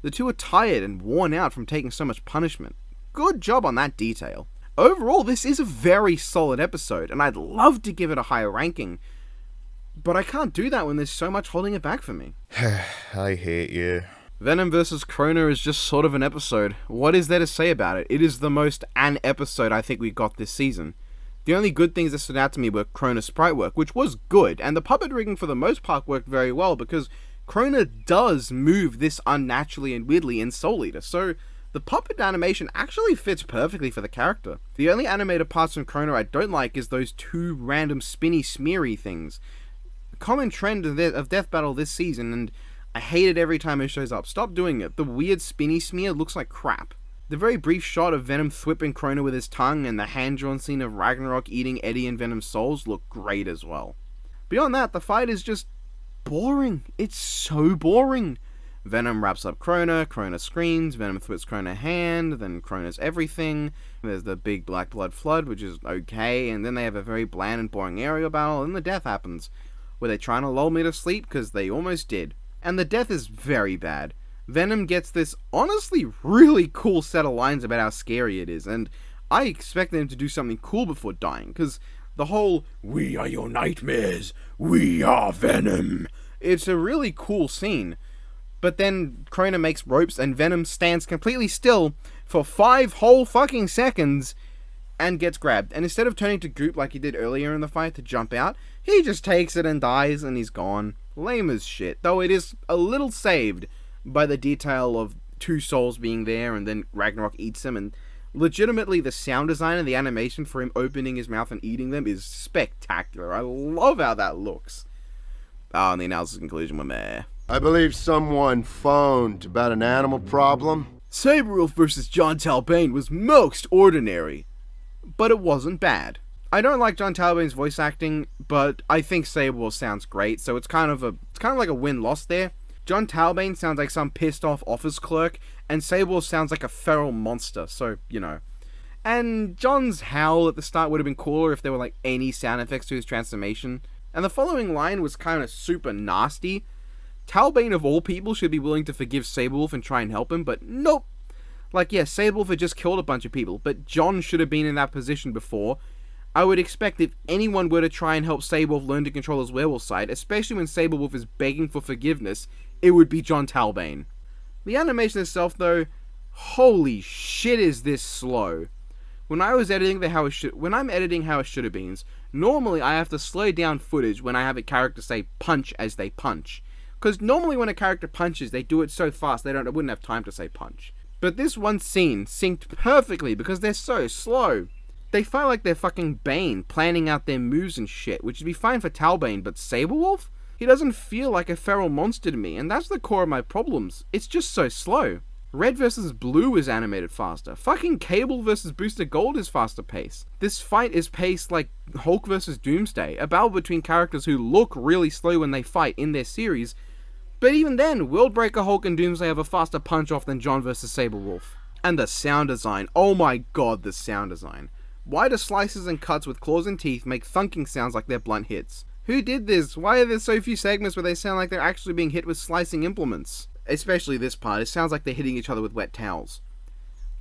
The two are tired and worn out from taking so much punishment. Good job on that detail. Overall, this is a very solid episode, and I'd love to give it a higher ranking, but I can't do that when there's so much holding it back for me. I hate you. Venom vs. Krona is just sort of an episode. What is there to say about it? It is the most an episode I think we got this season. The only good things that stood out to me were Krona's sprite work, which was good, and the puppet rigging for the most part worked very well, because Krona does move this unnaturally and weirdly in Soul Eater, so the puppet animation actually fits perfectly for the character. The only animated parts from Krona I don't like is those two random spinny smeary things. A common trend of Death Battle this season, and I hate it every time it shows up. Stop doing it. The weird spinny smear looks like crap. The very brief shot of Venom thwipping Krona with his tongue and the hand-drawn scene of Ragnarok eating Eddie and Venom's souls look great as well. Beyond that, the fight is just boring. It's so boring. Venom wraps up Krona, Krona screams, Venom thwips Krona's hand, then Krona's everything. There's the big black blood flood, which is okay, and then they have a very bland and boring aerial battle, and the death happens. Were they trying to lull me to sleep? Because they almost did. And the death is very bad. Venom gets this honestly really cool set of lines about how scary it is, and I expected him to do something cool before dying, because the whole, "We are your nightmares, we are Venom," it's a really cool scene. But then Krona makes ropes and Venom stands completely still for 5 whole fucking seconds and gets grabbed. And instead of turning to goop like he did earlier in the fight to jump out, he just takes it and dies and he's gone. Lame as shit, though it is a little saved by the detail of 2 souls being there and then Ragnarok eats them, and legitimately the sound design and the animation for him opening his mouth and eating them is spectacular. I love how that looks. And the analysis conclusion were meh. I believe someone phoned about an animal problem. Saberwolf vs. John Talbane was most ordinary, but it wasn't bad. I don't like John Talbane's voice acting, but I think Saberwolf sounds great, so it's kind of like a win-loss there. John Talbane sounds like some pissed off office clerk, and Saberwolf sounds like a feral monster, so, you know. And John's howl at the start would have been cooler if there were like any sound effects to his transformation. And the following line was kind of super nasty. Talbane of all people should be willing to forgive Saberwolf and try and help him, but nope. Like, yeah, Saberwolf had just killed a bunch of people, but John should have been in that position before. I would expect if anyone were to try and help Saberwolf learn to control his werewolf side, especially when Saberwolf is begging for forgiveness, it would be John Talbane. The animation itself, though, holy shit is this slow. When I'm editing how it should have been, normally I have to slow down footage when I have a character say punch as they punch. Because normally when a character punches, they do it so fast they wouldn't have time to say punch. But this one scene synced perfectly because they're so slow. They fight like they're fucking Bane, planning out their moves and shit, which would be fine for Talbane, but Saberwolf? He doesn't feel like a feral monster to me, and that's the core of my problems. It's just so slow. Red vs. Blue is animated faster. Fucking Cable vs. Booster Gold is faster paced. This fight is paced like Hulk vs. Doomsday, a battle between characters who look really slow when they fight in their series, but even then, Worldbreaker Hulk and Doomsday have a faster punch-off than John vs. Saberwolf. And the sound design, oh my god, the sound design. Why do slices and cuts with claws and teeth make thunking sounds like they're blunt hits? Who did this? Why are there so few segments where they sound like they're actually being hit with slicing implements? Especially this part, it sounds like they're hitting each other with wet towels.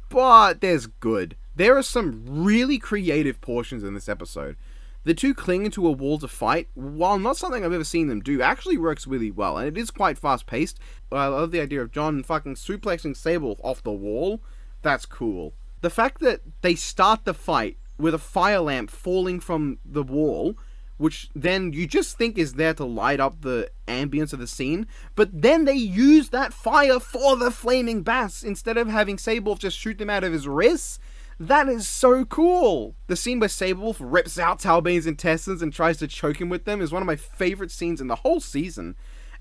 But there's good. There are some really creative portions in this episode. The two clinging to a wall to fight, while not something I've ever seen them do, actually works really well, and it is quite fast-paced. I love the idea of John fucking suplexing Saberwolf off the wall. That's cool. The fact that they start the fight with a fire lamp falling from the wall, which then you just think is there to light up the ambience of the scene, but then they use that fire for the flaming bats instead of having Saberwolf just shoot them out of his wrists. That is so cool! The scene where Saberwolf rips out Talbane's intestines and tries to choke him with them is one of my favorite scenes in the whole season.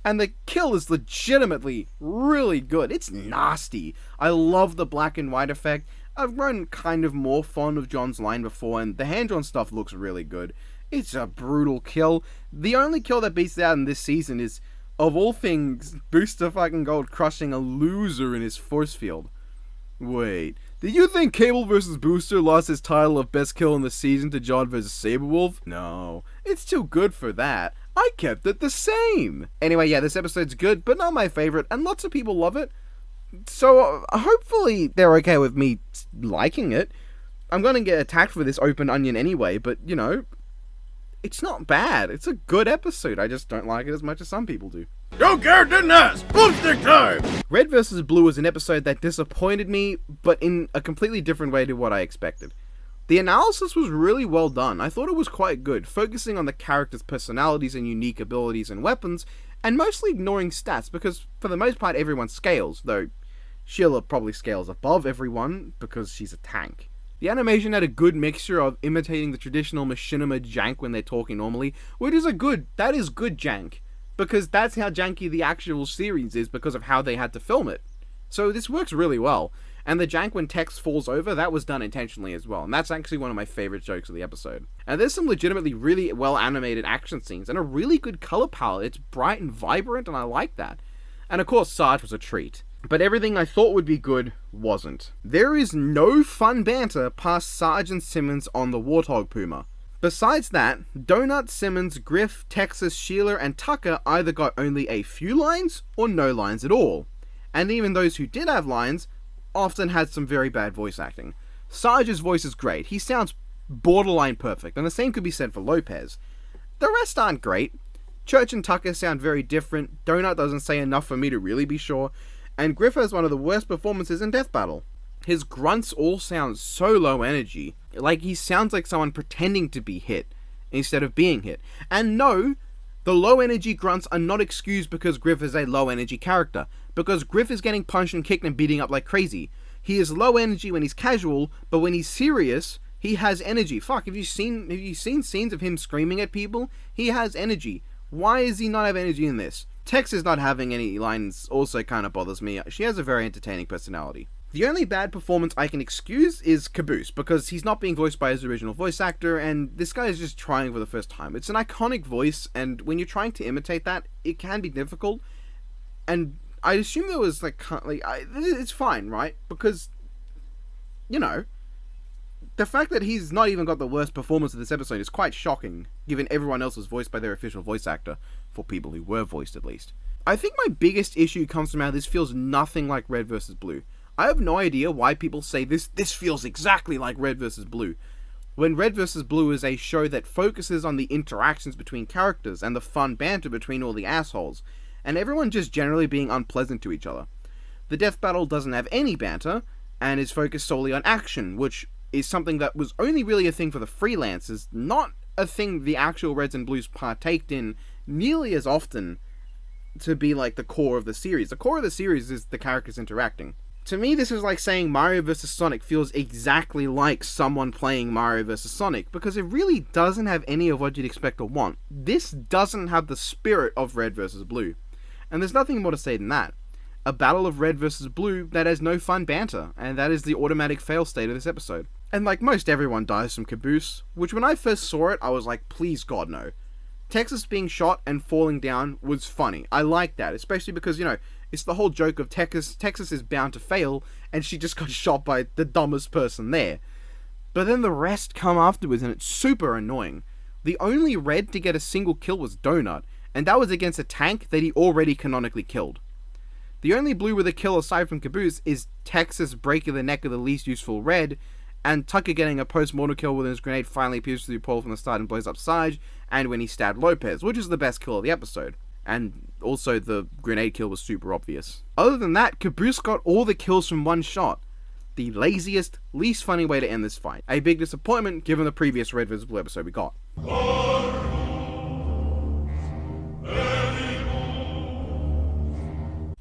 And the kill is legitimately really good. It's nasty. I love the black and white effect. I've grown kind of more fond of John's line before, and the hand-drawn stuff looks really good. It's a brutal kill. The only kill that beats it out in this season is, of all things, Booster fucking Gold crushing a loser in his force field. Wait, did you think Cable vs. Booster lost his title of best kill in the season to John vs. Saberwolf? No, it's too good for that. I kept it the same. Anyway, yeah, this episode's good, but not my favorite, and lots of people love it. So, hopefully they're okay with me liking it. I'm gonna get attacked for this open onion anyway, but, you know, it's not bad. It's a good episode. I just don't like it as much as some people do. Don't care, didn't ask! Boomstick time! Red vs. Blue was an episode that disappointed me, but in a completely different way to what I expected. The analysis was really well done. I thought it was quite good, focusing on the characters' personalities and unique abilities and weapons, and mostly ignoring stats, because for the most part everyone scales, though Shira probably scales above everyone, because she's a tank. The animation had a good mixture of imitating the traditional machinima jank when they're talking normally, that is good jank, because that's how janky the actual series is because of how they had to film it. So this works really well, and the jank when Tex falls over, that was done intentionally as well, and that's actually one of my favorite jokes of the episode. And there's some legitimately really well animated action scenes, and a really good color palette. It's bright and vibrant, and I like that. And of course, Sarge was a treat. But everything I thought would be good wasn't. There is no fun banter past Sarge and Simmons on the Warthog Puma. Besides that, Donut, Simmons, Griff, Texas, Sheila, and Tucker either got only a few lines or no lines at all. And even those who did have lines often had some very bad voice acting. Sarge's voice is great. He sounds borderline perfect, and the same could be said for Lopez. The rest aren't great. Church and Tucker sound very different. Donut doesn't say enough for me to really be sure. And Griff has one of the worst performances in Death Battle. His grunts all sound so low energy, like he sounds like someone pretending to be hit, instead of being hit. And no, the low energy grunts are not excused because Griff is a low energy character, because Griff is getting punched and kicked and beating up like crazy. He is low energy when he's casual, but when he's serious, he has energy. Fuck, have you seen scenes of him screaming at people? He has energy. Why does he not have energy in this? Tex is not having any lines also kind of bothers me. She has a very entertaining personality. The only bad performance I can excuse is Caboose, because he's not being voiced by his original voice actor, and this guy is just trying for the first time. It's an iconic voice, and when you're trying to imitate that, it can be difficult, and I assume there was, it's fine, right? Because, you know, the fact that he's not even got the worst performance of this episode is quite shocking, given everyone else was voiced by their official voice actor, for people who were voiced at least. I think my biggest issue comes from how this feels nothing like Red vs. Blue. I have no idea why people say this feels exactly like Red vs. Blue, when Red vs. Blue is a show that focuses on the interactions between characters and the fun banter between all the assholes, and everyone just generally being unpleasant to each other. The Death Battle doesn't have any banter, and is focused solely on action, which is something that was only really a thing for the freelancers, not a thing the actual Reds and Blues partaked in nearly as often to be like the core of the series. The core of the series is the characters interacting. To me, this is like saying Mario vs. Sonic feels exactly like someone playing Mario vs. Sonic, because it really doesn't have any of what you'd expect or want. This doesn't have the spirit of Red vs. Blue. And there's nothing more to say than that. A battle of Red vs. Blue that has no fun banter, and that is the automatic fail state of this episode. And like most everyone dies from Caboose, which when I first saw it, I was like, please God no. Texas being shot and falling down was funny. I like that, especially because, you know, it's the whole joke of Texas is bound to fail, and she just got shot by the dumbest person there. But then the rest come afterwards, and it's super annoying. The only red to get a single kill was Donut, and that was against a tank that he already canonically killed. The only blue with a kill aside from Caboose is Texas breaking the neck of the least useful red, and Tucker getting a post-mortem kill when his grenade finally pierces through Paul from the start and blows up Sarge, and when he stabbed Lopez, which is the best kill of the episode. And also the grenade kill was super obvious. Other than that, Caboose got all the kills from one shot. The laziest, least funny way to end this fight. A big disappointment given the previous Red vs. Blue episode we got.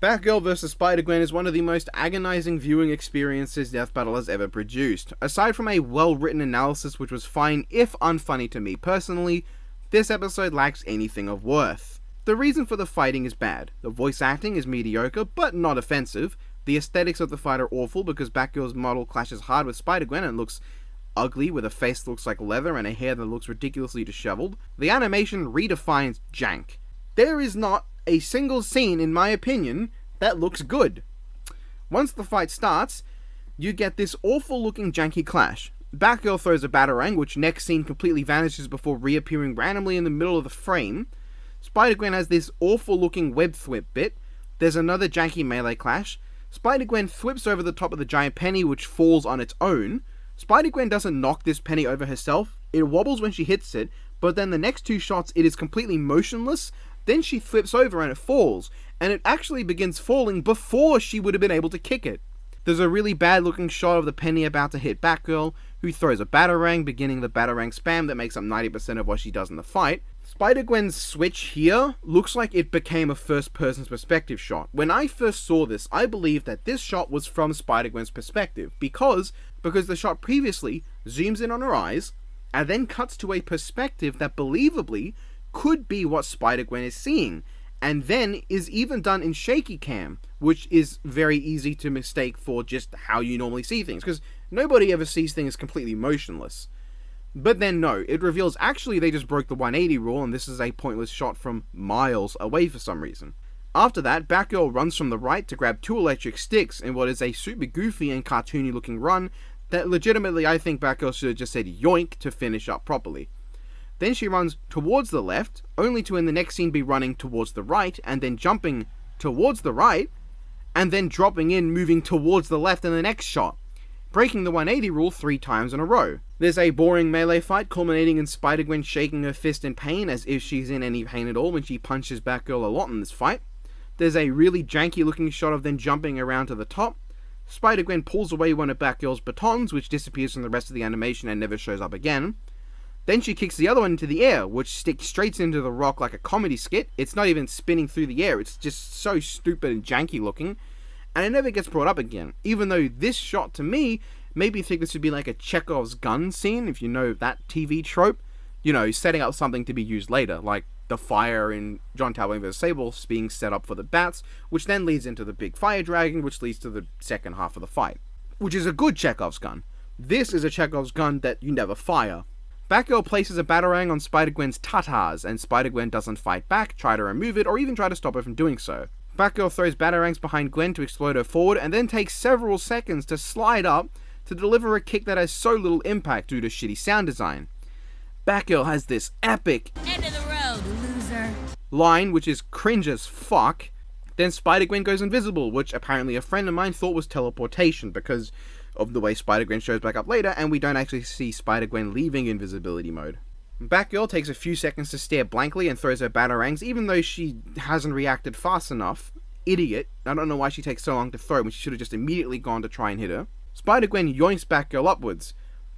Batgirl vs. Spider-Gwen is one of the most agonizing viewing experiences Death Battle has ever produced. Aside from a well-written analysis which was fine if unfunny to me personally, this episode lacks anything of worth. The reason for the fighting is bad. The voice acting is mediocre, but not offensive. The aesthetics of the fight are awful because Batgirl's model clashes hard with Spider-Gwen and looks ugly with a face that looks like leather and a hair that looks ridiculously disheveled. The animation redefines jank. There is not a single scene, in my opinion, that looks good. Once the fight starts, you get this awful looking janky clash. Batgirl throws a Batarang, which next scene completely vanishes before reappearing randomly in the middle of the frame. Spider-Gwen has this awful looking web thwip bit. There's another janky melee clash. Spider-Gwen thwips over the top of the giant penny, which falls on its own. Spider-Gwen doesn't knock this penny over herself. It wobbles when she hits it, but then the next two shots it is completely motionless. Then she flips over and it falls, and it actually begins falling before she would have been able to kick it. There's a really bad looking shot of the penny about to hit Batgirl, who throws a Batarang, beginning the Batarang spam that makes up 90% of what she does in the fight. Spider-Gwen's switch here looks like it became a first person's perspective shot. When I first saw this, I believed that this shot was from Spider-Gwen's perspective, because the shot previously zooms in on her eyes, and then cuts to a perspective that believably could be what Spider-Gwen is seeing, and then is even done in shaky cam, which is very easy to mistake for just how you normally see things, because nobody ever sees things completely motionless. But then no, it reveals actually they just broke the 180 rule, and this is a pointless shot from miles away for some reason. After that, Batgirl runs from the right to grab two electric sticks in what is a super goofy and cartoony looking run that legitimately I think Batgirl should have just said yoink to finish up properly. Then she runs towards the left, only to in the next scene be running towards the right, and then jumping towards the right, and then dropping in, moving towards the left in the next shot, breaking the 180 rule 3 times in a row. There's a boring melee fight culminating in Spider-Gwen shaking her fist in pain as if she's in any pain at all when she punches Batgirl a lot in this fight. There's a really janky looking shot of them jumping around to the top. Spider-Gwen pulls away one of Batgirl's batons, which disappears from the rest of the animation and never shows up again. Then she kicks the other one into the air, which sticks straight into the rock like a comedy skit. It's not even spinning through the air, it's just so stupid and janky looking, and it never gets brought up again, even though this shot to me made me think this would be like a Chekhov's gun scene, if you know that TV trope, you know, setting up something to be used later, like the fire in John Talbot vs. Saberwolf being set up for the bats, which then leads into the big fire dragon, which leads to the second half of the fight, which is a good Chekhov's gun. This is a Chekhov's gun that you never fire. Batgirl places a Batarang on Spider-Gwen's tatas, and Spider-Gwen doesn't fight back, try to remove it, or even try to stop her from doing so. Batgirl throws Batarangs behind Gwen to explode her forward, and then takes several seconds to slide up to deliver a kick that has so little impact due to shitty sound design. Batgirl has this epic End of the road, loser. line, which is cringe as fuck. Then Spider-Gwen goes invisible, which apparently a friend of mine thought was teleportation because of the way Spider-Gwen shows back up later, and we don't actually see Spider-Gwen leaving invisibility mode. Batgirl takes a few seconds to stare blankly and throws her Batarangs, even though she hasn't reacted fast enough. Idiot. I don't know why she takes so long to throw when she should have just immediately gone to try and hit her. Spider-Gwen yoinks Batgirl upwards.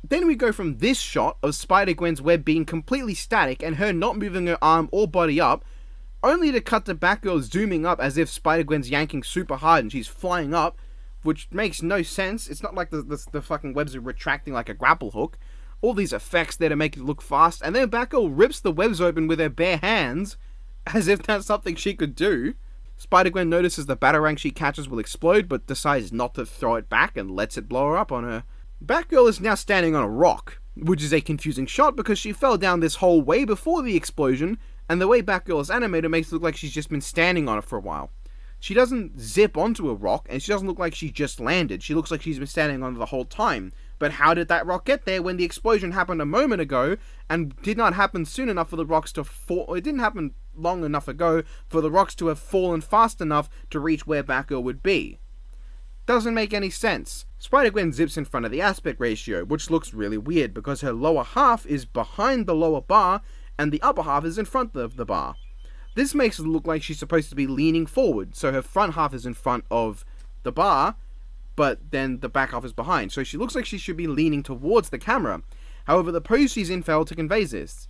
Then we go from this shot of Spider-Gwen's web being completely static and her not moving her arm or body up, only to cut to Batgirl zooming up as if Spider-Gwen's yanking super hard and she's flying up, which makes no sense. It's not like the fucking webs are retracting like a grapple hook. All these effects there to make it look fast, and then Batgirl rips the webs open with her bare hands, as if that's something she could do. Spider-Gwen notices the Batarang she catches will explode, but decides not to throw it back and lets it blow her up on her. Batgirl is now standing on a rock, which is a confusing shot because she fell down this hole way before the explosion, and the way Batgirl is animated makes it look like she's just been standing on it for a while. She doesn't zip onto a rock, and she doesn't look like she just landed. She looks like she's been standing on it the whole time, But how did that rock get there when the explosion happened a moment ago and did not happen soon enough for the rocks to fall? It didn't happen long enough ago for the rocks to have fallen fast enough to reach where Batgirl would be. Doesn't make any sense. Spider-Gwen zips in front of the aspect ratio, which looks really weird because her lower half is behind the lower bar and the upper half is in front of the bar. This makes it look like she's supposed to be leaning forward, so her front half is in front of the bar, but then the back half is behind, so she looks like she should be leaning towards the camera. However, the pose she's in failed to convey this.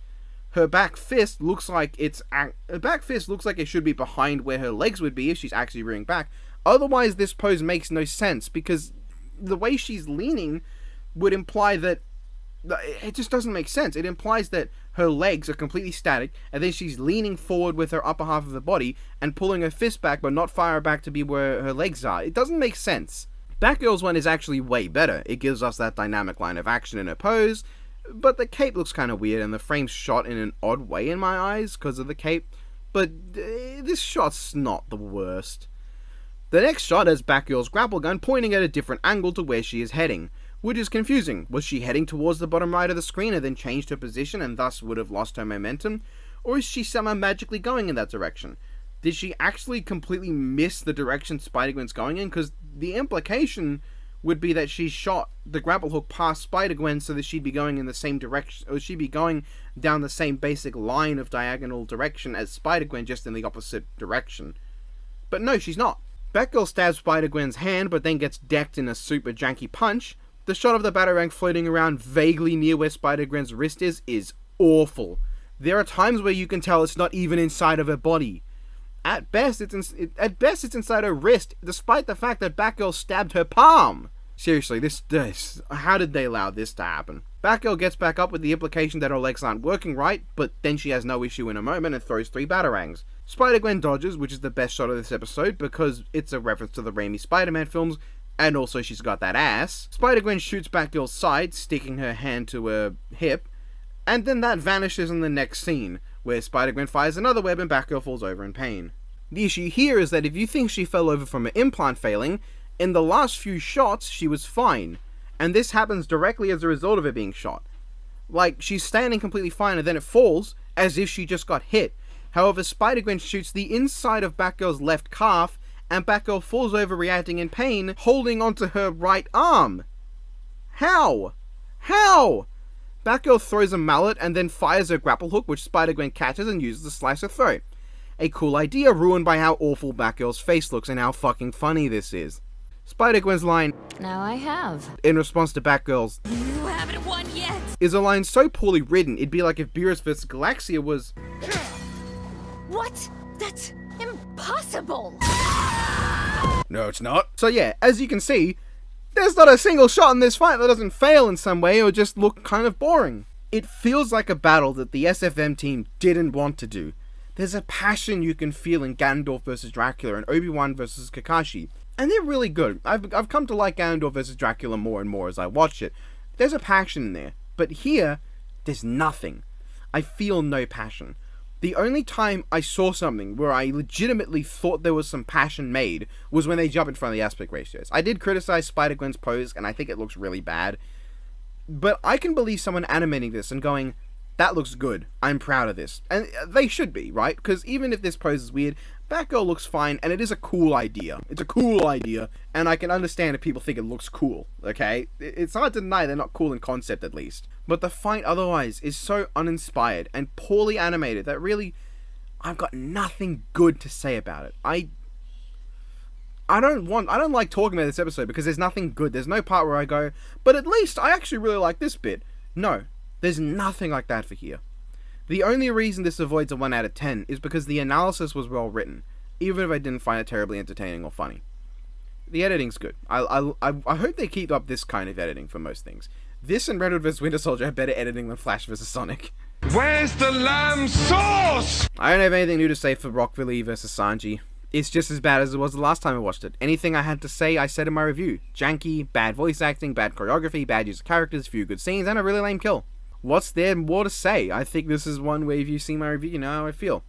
Her back fist looks like it should be behind where her legs would be if she's actually rearing back. Otherwise, this pose makes no sense, because the way she's leaning would imply that it just doesn't make sense. It implies that her legs are completely static, and then she's leaning forward with her upper half of the body and pulling her fist back, but not far back to be where her legs are. It doesn't make sense. Batgirl's one is actually way better. It gives us that dynamic line of action in her pose, but the cape looks kind of weird, and the frame's shot in an odd way in my eyes because of the cape, but this shot's not the worst. The next shot has Batgirl's grapple gun pointing at a different angle to where she is heading, which is confusing. Was she heading towards the bottom right of the screen and then changed her position and thus would have lost her momentum? Or is she somehow magically going in that direction? Did she actually completely miss the direction Spider-Gwen's going in? Because the implication would be that she shot the grapple hook past Spider-Gwen so that she'd be going in the same direction, or she'd be going down the same basic line of diagonal direction as Spider-Gwen, just in the opposite direction. But no, she's not. Batgirl stabs Spider-Gwen's hand, but then gets decked in a super janky punch. The shot of the Batarang floating around vaguely near where Spider-Gwen's wrist is awful. There are times where you can tell it's not even inside of her body. At best, it's inside her wrist, despite the fact that Batgirl stabbed her palm. Seriously, this, how did they allow this to happen? Batgirl gets back up with the implication that her legs aren't working right, but then she has no issue in a moment and throws 3 Batarangs. Spider-Gwen dodges, which is the best shot of this episode because it's a reference to the Raimi Spider-Man films, and also she's got that ass. Spider-Gwen shoots Batgirl's side, sticking her hand to her hip, and then that vanishes in the next scene, where Spider-Gwen fires another web and Batgirl falls over in pain. The issue here is that if you think she fell over from her implant failing, in the last few shots she was fine, and this happens directly as a result of her being shot. Like, she's standing completely fine and then it falls, as if she just got hit. However, Spider-Gwen shoots the inside of Batgirl's left calf, and Batgirl falls over reacting in pain, holding onto her right arm. How? How? Batgirl throws a mallet and then fires her grapple hook, which Spider-Gwen catches and uses to slice her throat. A cool idea ruined by how awful Batgirl's face looks and how fucking funny this is. Spider-Gwen's line, Now I have. in response to Batgirl's, You haven't won yet. is a line so poorly written, it'd be like if Beerus vs. Galaxia was... What? That's impossible. No, it's not. So yeah, as you can see, there's not a single shot in this fight that doesn't fail in some way or just look kind of boring. It feels like a battle that the SFM team didn't want to do. There's a passion you can feel in Ganondorf vs. Dracula and ObiWan vs. Kakaishi, and they're really good. I've come to like Ganondorf vs. Dracula more and more as I watch it. There's a passion in there, but here, there's nothing. I feel no passion. The only time I saw something where I legitimately thought there was some passion made was when they jump in front of the aspect ratios. I did criticize Spider-Gwen's pose, and I think it looks really bad. But I can believe someone animating this and going, that looks good, I'm proud of this. And they should be, right? Because even if this pose is weird, Batgirl looks fine, and it is a cool idea. It's a cool idea, and I can understand if people think it looks cool, okay? It's hard to deny they're not cool in concept, at least. But the fight otherwise is so uninspired and poorly animated that really, I've got nothing good to say about it. I don't like talking about this episode because there's nothing good. There's no part where I go, but at least I actually really like this bit. No, there's nothing like that for here. The only reason this avoids a 1 out of 10 is because the analysis was well written, even if I didn't find it terribly entertaining or funny. The editing's good. I hope they keep up this kind of editing for most things. This and Red Hood vs. Winter Soldier have better editing than Flash vs. Sonic. Where's the lamb sauce? I don't have anything new to say for Rockville vs. Sanji. It's just as bad as it was the last time I watched it. Anything I had to say, I said in my review. Janky, bad voice acting, bad choreography, bad use of characters, few good scenes, and a really lame kill. What's there more to say? I think this is one where if you've seen my review, you know how I feel.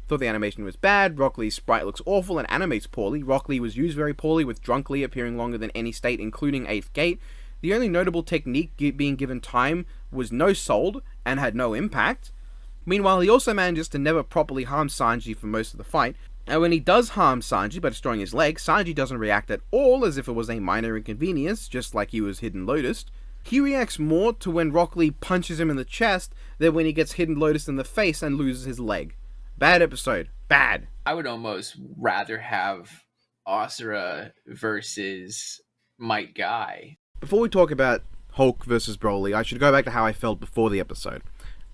Thought the animation was bad, Rock Lee's sprite looks awful and animates poorly, Rock Lee was used very poorly with Drunk Lee appearing longer than any state, including 8th Gate. The only notable technique being given time was no sold and had no impact. Meanwhile, he also manages to never properly harm Sanji for most of the fight, and when he does harm Sanji by destroying his leg, Sanji doesn't react at all as if it was a minor inconvenience, just like he was Hidden Lotused. He reacts more to when Rock Lee punches him in the chest than when he gets Hidden Lotused in the face and loses his leg. Bad episode. Bad. I would almost rather have Asura versus Might Guy. Before we talk about Hulk versus Broly, I should go back to how I felt before the episode.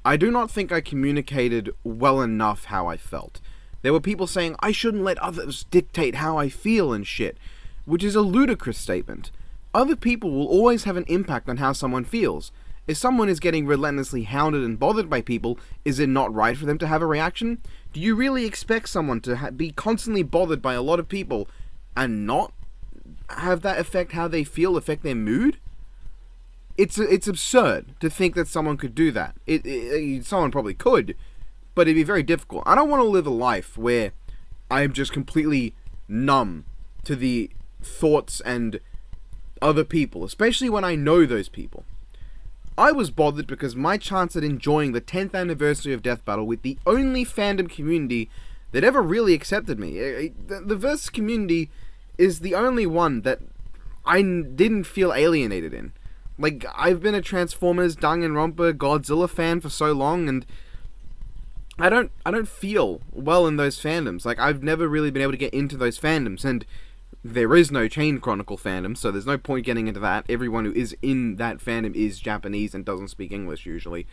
I do not think I communicated well enough how I felt. There were people saying I shouldn't let others dictate how I feel and shit, which is a ludicrous statement. Other people will always have an impact on how someone feels. If someone is getting relentlessly hounded and bothered by people, is it not right for them to have a reaction? Do you really expect someone to be constantly bothered by a lot of people and not have that affect how they feel, affect their mood? It's absurd to think that someone could do that. Someone probably could, but it'd be very difficult. I don't want to live a life where I'm just completely numb to the thoughts and other people, especially when I know those people. I was bothered because my chance at enjoying the 10th anniversary of Death Battle with the only fandom community that ever really accepted me. The Versus community is the only one that I didn't feel alienated in. Like, I've been a Transformers, Danganronpa, Godzilla fan for so long, and I don't feel well in those fandoms. Like, I've never really been able to get into those fandoms, and there is no Chain Chronicle fandom, so there's no point getting into that. Everyone who is in that fandom is Japanese and doesn't speak English, usually.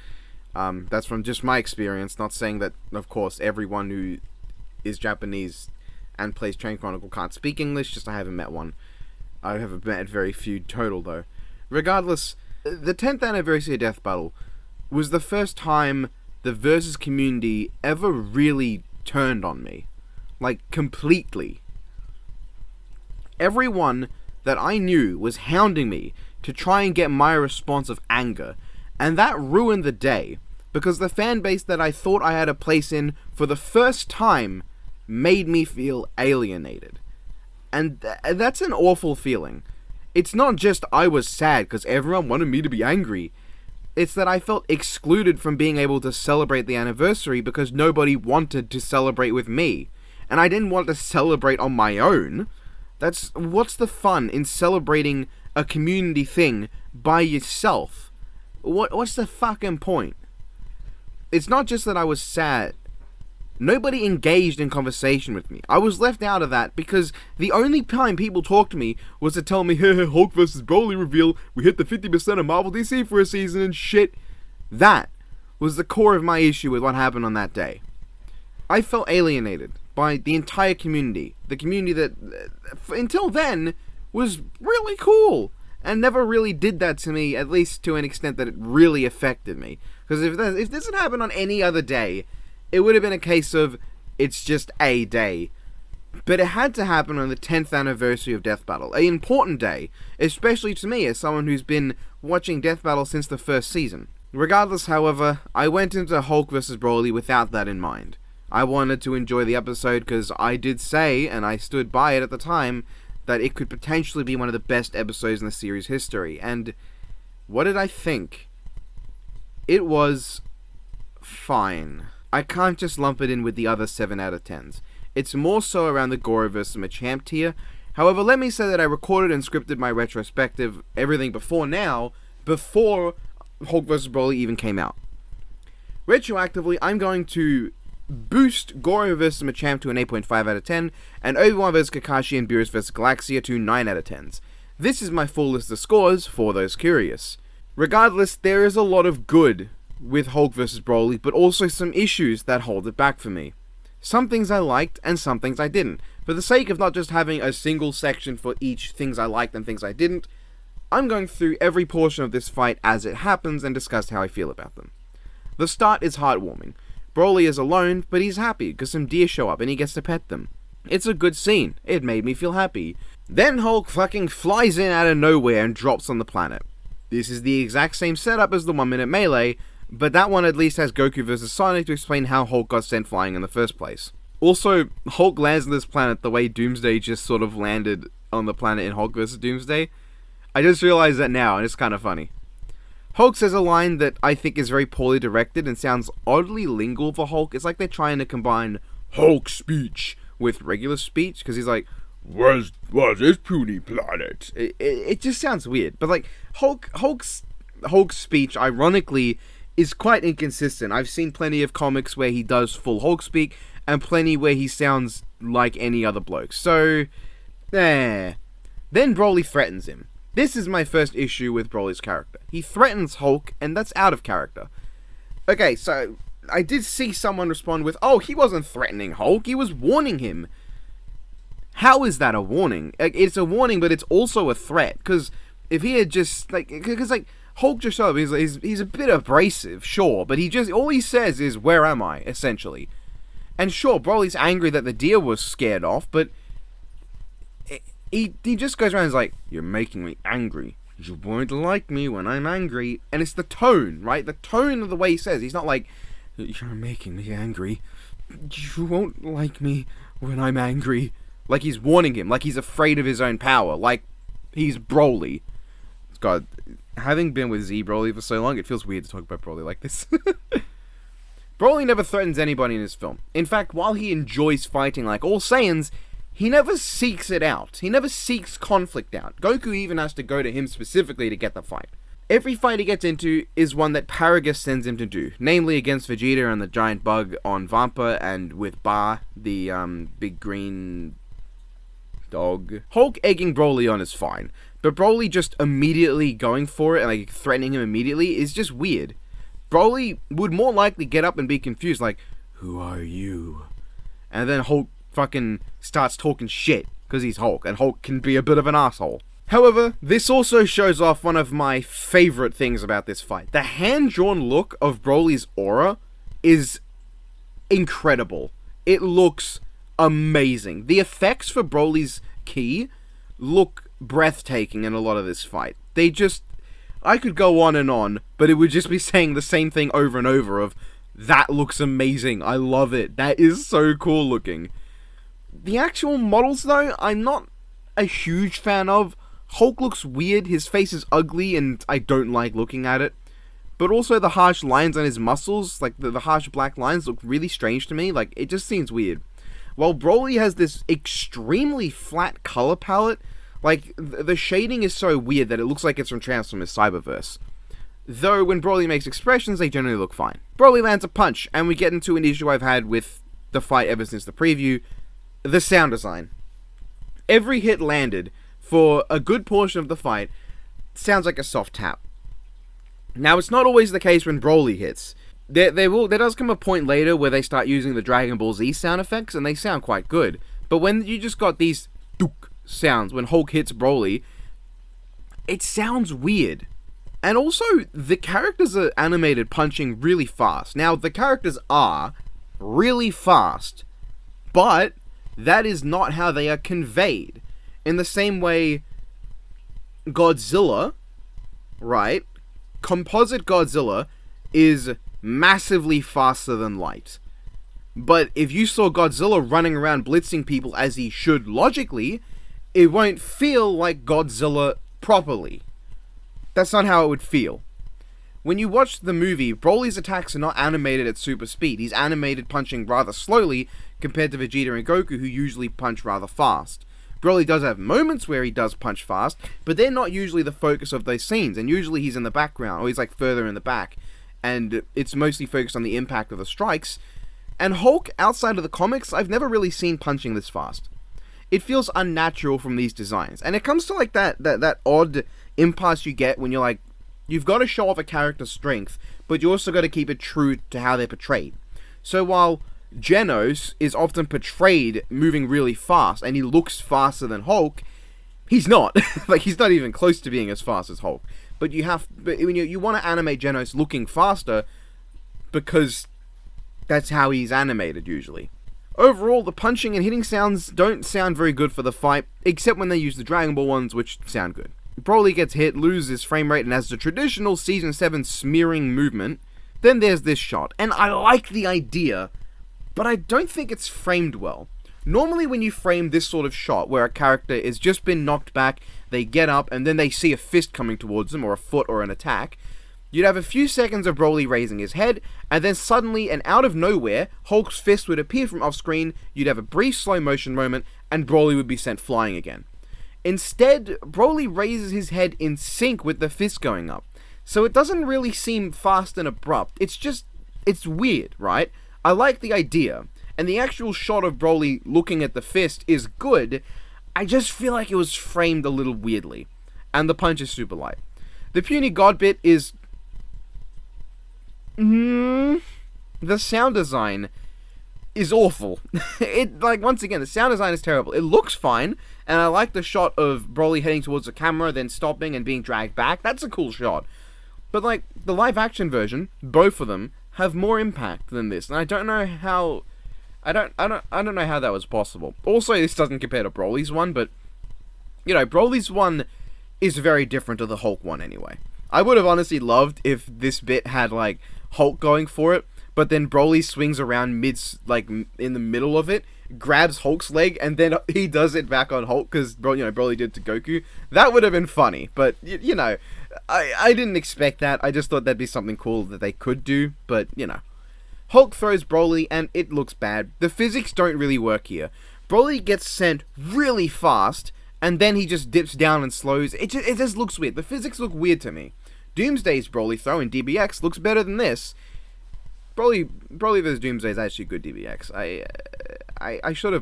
That's from just my experience, not saying that, of course, everyone who is Japanese and plays Chain Chronicle can't speak English, just I haven't met one. I have met very few total, though. Regardless, the 10th anniversary of Death Battle was the first time the Versus community ever really turned on me. Like, completely. Everyone that I knew was hounding me to try and get my response of anger, and that ruined the day, because the fan base that I thought I had a place in for the first time made me feel alienated. And that's an awful feeling. It's not just I was sad because everyone wanted me to be angry. It's that I felt excluded from being able to celebrate the anniversary because nobody wanted to celebrate with me. And I didn't want to celebrate on my own. What's the fun in celebrating a community thing by yourself? What's the fucking point? It's not just that I was sad. Nobody engaged in conversation with me. I was left out of that because the only time people talked to me was to tell me, hey, Hulk vs. Broly reveal, we hit the 50% of Marvel DC for a season and shit. That was the core of my issue with what happened on that day. I felt alienated by the entire community. The community that, until then, was really cool. And never really did that to me, at least to an extent that it really affected me. Because if this had happened on any other day, it would have been a case of, it's just a day. But it had to happen on the 10th anniversary of Death Battle. An important day, especially to me as someone who's been watching Death Battle since the first season. Regardless, however, I went into Hulk vs. Broly without that in mind. I wanted to enjoy the episode because I did say, and I stood by it at the time, that it could potentially be one of the best episodes in the series' history. And what did I think? It was fine. I can't just lump it in with the other 7 out of 10s. It's more so around the Gory vs. Machamp tier. However, let me say that I recorded and scripted my retrospective, everything before Hulk vs. Broly even came out. Retroactively, I'm going to boost Gory vs. Machamp to an 8.5 out of 10, and ObiWan vs. Kakaishi and Beerus vs. Galaxia to 9 out of 10s. This is my full list of scores for those curious. Regardless, there is a lot of good with Hulk vs. Broly, but also some issues that hold it back for me. Some things I liked, and some things I didn't. For the sake of not just having a single section for each things I liked and things I didn't, I'm going through every portion of this fight as it happens and discuss how I feel about them. The start is heartwarming. Broly is alone, but he's happy because some deer show up and he gets to pet them. It's a good scene. It made me feel happy. Then Hulk fucking flies in out of nowhere and drops on the planet. This is the exact same setup as the 1 minute melee, but that one at least has Goku vs. Sonic to explain how Hulk got sent flying in the first place. Also, Hulk lands on this planet the way Doomsday just sort of landed on the planet in Hulk vs. Doomsday. I just realized that now, and it's kind of funny. Hulk says a line that I think is very poorly directed and sounds oddly lingual for Hulk. It's like they're trying to combine Hulk speech with regular speech, because he's like, where's this puny planet? It just sounds weird. But like, Hulk's speech, ironically, is quite inconsistent. I've seen plenty of comics where he does full Hulk speak, and plenty where he sounds like any other bloke. So, Then Broly threatens him. This is my first issue with Broly's character. He threatens Hulk, and that's out of character. Okay, so I did see someone respond with, oh, he wasn't threatening Hulk, he was warning him. How is that a warning? It's a warning, but it's also a threat, because if he had just, Hulk just showed up, he's a bit abrasive, sure, but all he says is, where am I, essentially. And sure, Broly's angry that the deer was scared off, but he just goes around and is like, you're making me angry. You won't like me when I'm angry. And it's the tone, right? The tone of the way he says. He's not like, you're making me angry. You won't like me when I'm angry. Like he's warning him. Like he's afraid of his own power. Like he's Broly. God, having been with Z Broly for so long, it feels weird to talk about Broly like this. Broly never threatens anybody in his film. In fact, while he enjoys fighting like all Saiyans, he never seeks it out. He never seeks conflict out. Goku even has to go to him specifically to get the fight. Every fight he gets into is one that Paragus sends him to do, namely against Vegeta and the giant bug on Vampa, and with Ba, the big green dog. Hulk egging Broly on is fine, but Broly just immediately going for it and like threatening him immediately is just weird. Broly would more likely get up and be confused, like, who are you? And then Hulk fucking starts talking shit, because he's Hulk, and Hulk can be a bit of an asshole. However, this also shows off one of my favorite things about this fight. The hand-drawn look of Broly's aura is incredible. It looks amazing. The effects for Broly's ki look breathtaking in a lot of this fight. I could go on, but it would just be saying the same thing over and over of, that looks amazing, I love it, that is so cool looking. The actual models, though, I'm not a huge fan of. Hulk looks weird, his face is ugly, and I don't like looking at it. But also the harsh lines on his muscles, like the harsh black lines, look really strange to me, like, it just seems weird. While Broly has this extremely flat color palette, like, the shading is so weird that it looks like it's from Transformers Cyberverse. Though, when Broly makes expressions, they generally look fine. Broly lands a punch, and we get into an issue I've had with the fight ever since the preview, the sound design. Every hit landed, for a good portion of the fight, sounds like a soft tap. Now, it's not always the case when Broly hits. There does come a point later where they start using the Dragon Ball Z sound effects, and they sound quite good. But when you just got these dook sounds when Hulk hits Broly, it sounds weird. And also, the characters are animated punching really fast. Now, the characters are really fast, but that is not how they are conveyed. In the same way, Godzilla, right? Composite Godzilla is massively faster than light. But if you saw Godzilla running around blitzing people as he should logically, it won't feel like Godzilla properly. That's not how it would feel. When you watch the movie, Broly's attacks are not animated at super speed. He's animated punching rather slowly compared to Vegeta and Goku, who usually punch rather fast. Broly does have moments where he does punch fast, but they're not usually the focus of those scenes, and usually he's in the background, or he's like further in the back, and it's mostly focused on the impact of the strikes. And Hulk, outside of the comics, I've never really seen punching this fast. It feels unnatural from these designs, and it comes to like that odd impasse you get when you're like, you've got to show off a character's strength, but you also got to keep it true to how they're portrayed. So while Genos is often portrayed moving really fast, and he looks faster than Hulk, he's not. Like, he's not even close to being as fast as Hulk. But when you want to animate Genos looking faster, because that's how he's animated usually. Overall, the punching and hitting sounds don't sound very good for the fight, except when they use the Dragon Ball ones, which sound good. Broly gets hit, loses frame rate, and has the traditional Season 7 smearing movement. Then there's this shot, and I like the idea, but I don't think it's framed well. Normally when you frame this sort of shot, where a character has just been knocked back, they get up, and then they see a fist coming towards them, or a foot, or an attack, you'd have a few seconds of Broly raising his head, and then suddenly, and out of nowhere, Hulk's fist would appear from off-screen, you'd have a brief slow motion moment, and Broly would be sent flying again. Instead, Broly raises his head in sync with the fist going up, so it doesn't really seem fast and abrupt. It's weird, right? I like the idea, and the actual shot of Broly looking at the fist is good. I just feel like it was framed a little weirdly, and the punch is super light. The puny god bit is... the sound design is awful. Once again, the sound design is terrible. It looks fine, and I like the shot of Broly heading towards the camera, then stopping and being dragged back. That's a cool shot. But, the live-action version, both of them, have more impact than this, and I don't know how... I don't know how that was possible. Also, this doesn't compare to Broly's one, but, Broly's one is very different to the Hulk one anyway. I would have honestly loved if this bit had, Hulk going for it, but then Broly swings around in the middle of it, grabs Hulk's leg, and then he does it back on Hulk, because, Broly did to Goku. That would have been funny, but, I didn't expect that. I just thought that'd be something cool that they could do, but, Hulk throws Broly, and it looks bad. The physics don't really work here. Broly gets sent really fast, and then he just dips down and slows. It just looks weird. The physics look weird to me. Doomsday's Broly throw in DBX looks better than this. Broly vs. Doomsday is actually good DBX. I should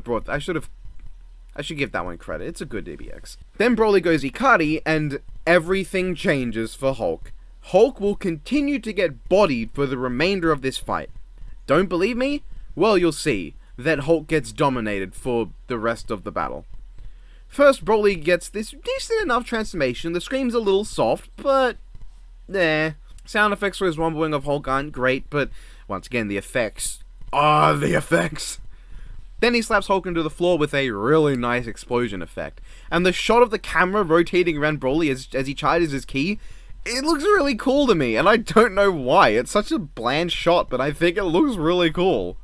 give that one credit. It's a good DBX. Then Broly goes Ikari, and everything changes for Hulk. Hulk will continue to get bodied for the remainder of this fight. Don't believe me? Well, you'll see that Hulk gets dominated for the rest of the battle. First, Broly gets this decent enough transformation. The scream's a little soft, but... Sound effects for his rumbling of Hulk aren't great, but once again, the effects are the effects. Then he slaps Hulk into the floor with a really nice explosion effect. And the shot of the camera rotating around Broly as he charges his ki, it looks really cool to me, and I don't know why. It's such a bland shot, but I think it looks really cool.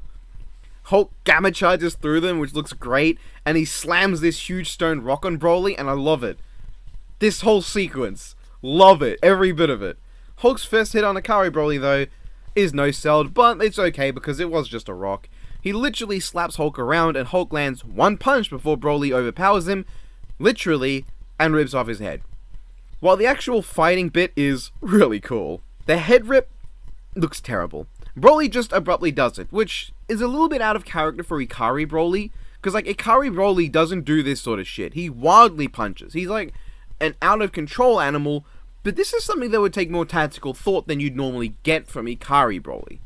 Hulk gamma charges through them, which looks great, and he slams this huge stone rock on Broly, and I love it. This whole sequence. Love it. Every bit of it. Hulk's first hit on Ikari Broly, though, is no-selled, but it's okay because it was just a rock. He literally slaps Hulk around, and Hulk lands one punch before Broly overpowers him, literally, and rips off his head. While the actual fighting bit is really cool, the head rip looks terrible. Broly just abruptly does it, which is a little bit out of character for Ikari Broly, because Ikari Broly doesn't do this sort of shit. He wildly punches. He's like an out-of-control animal, but this is something that would take more tactical thought than you'd normally get from Ikari Broly.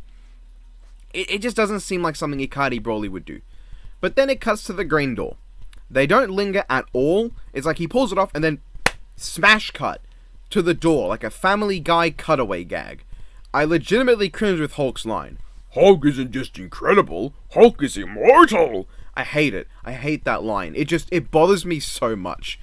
It just doesn't seem like something Ikari Broly would do. But then it cuts to the green door. They don't linger at all. It's like he pulls it off and then smash cut to the door, like a Family Guy cutaway gag. I legitimately cringe with Hulk's line. Hulk isn't just incredible, Hulk is immortal! I hate it. I hate that line. It bothers me so much.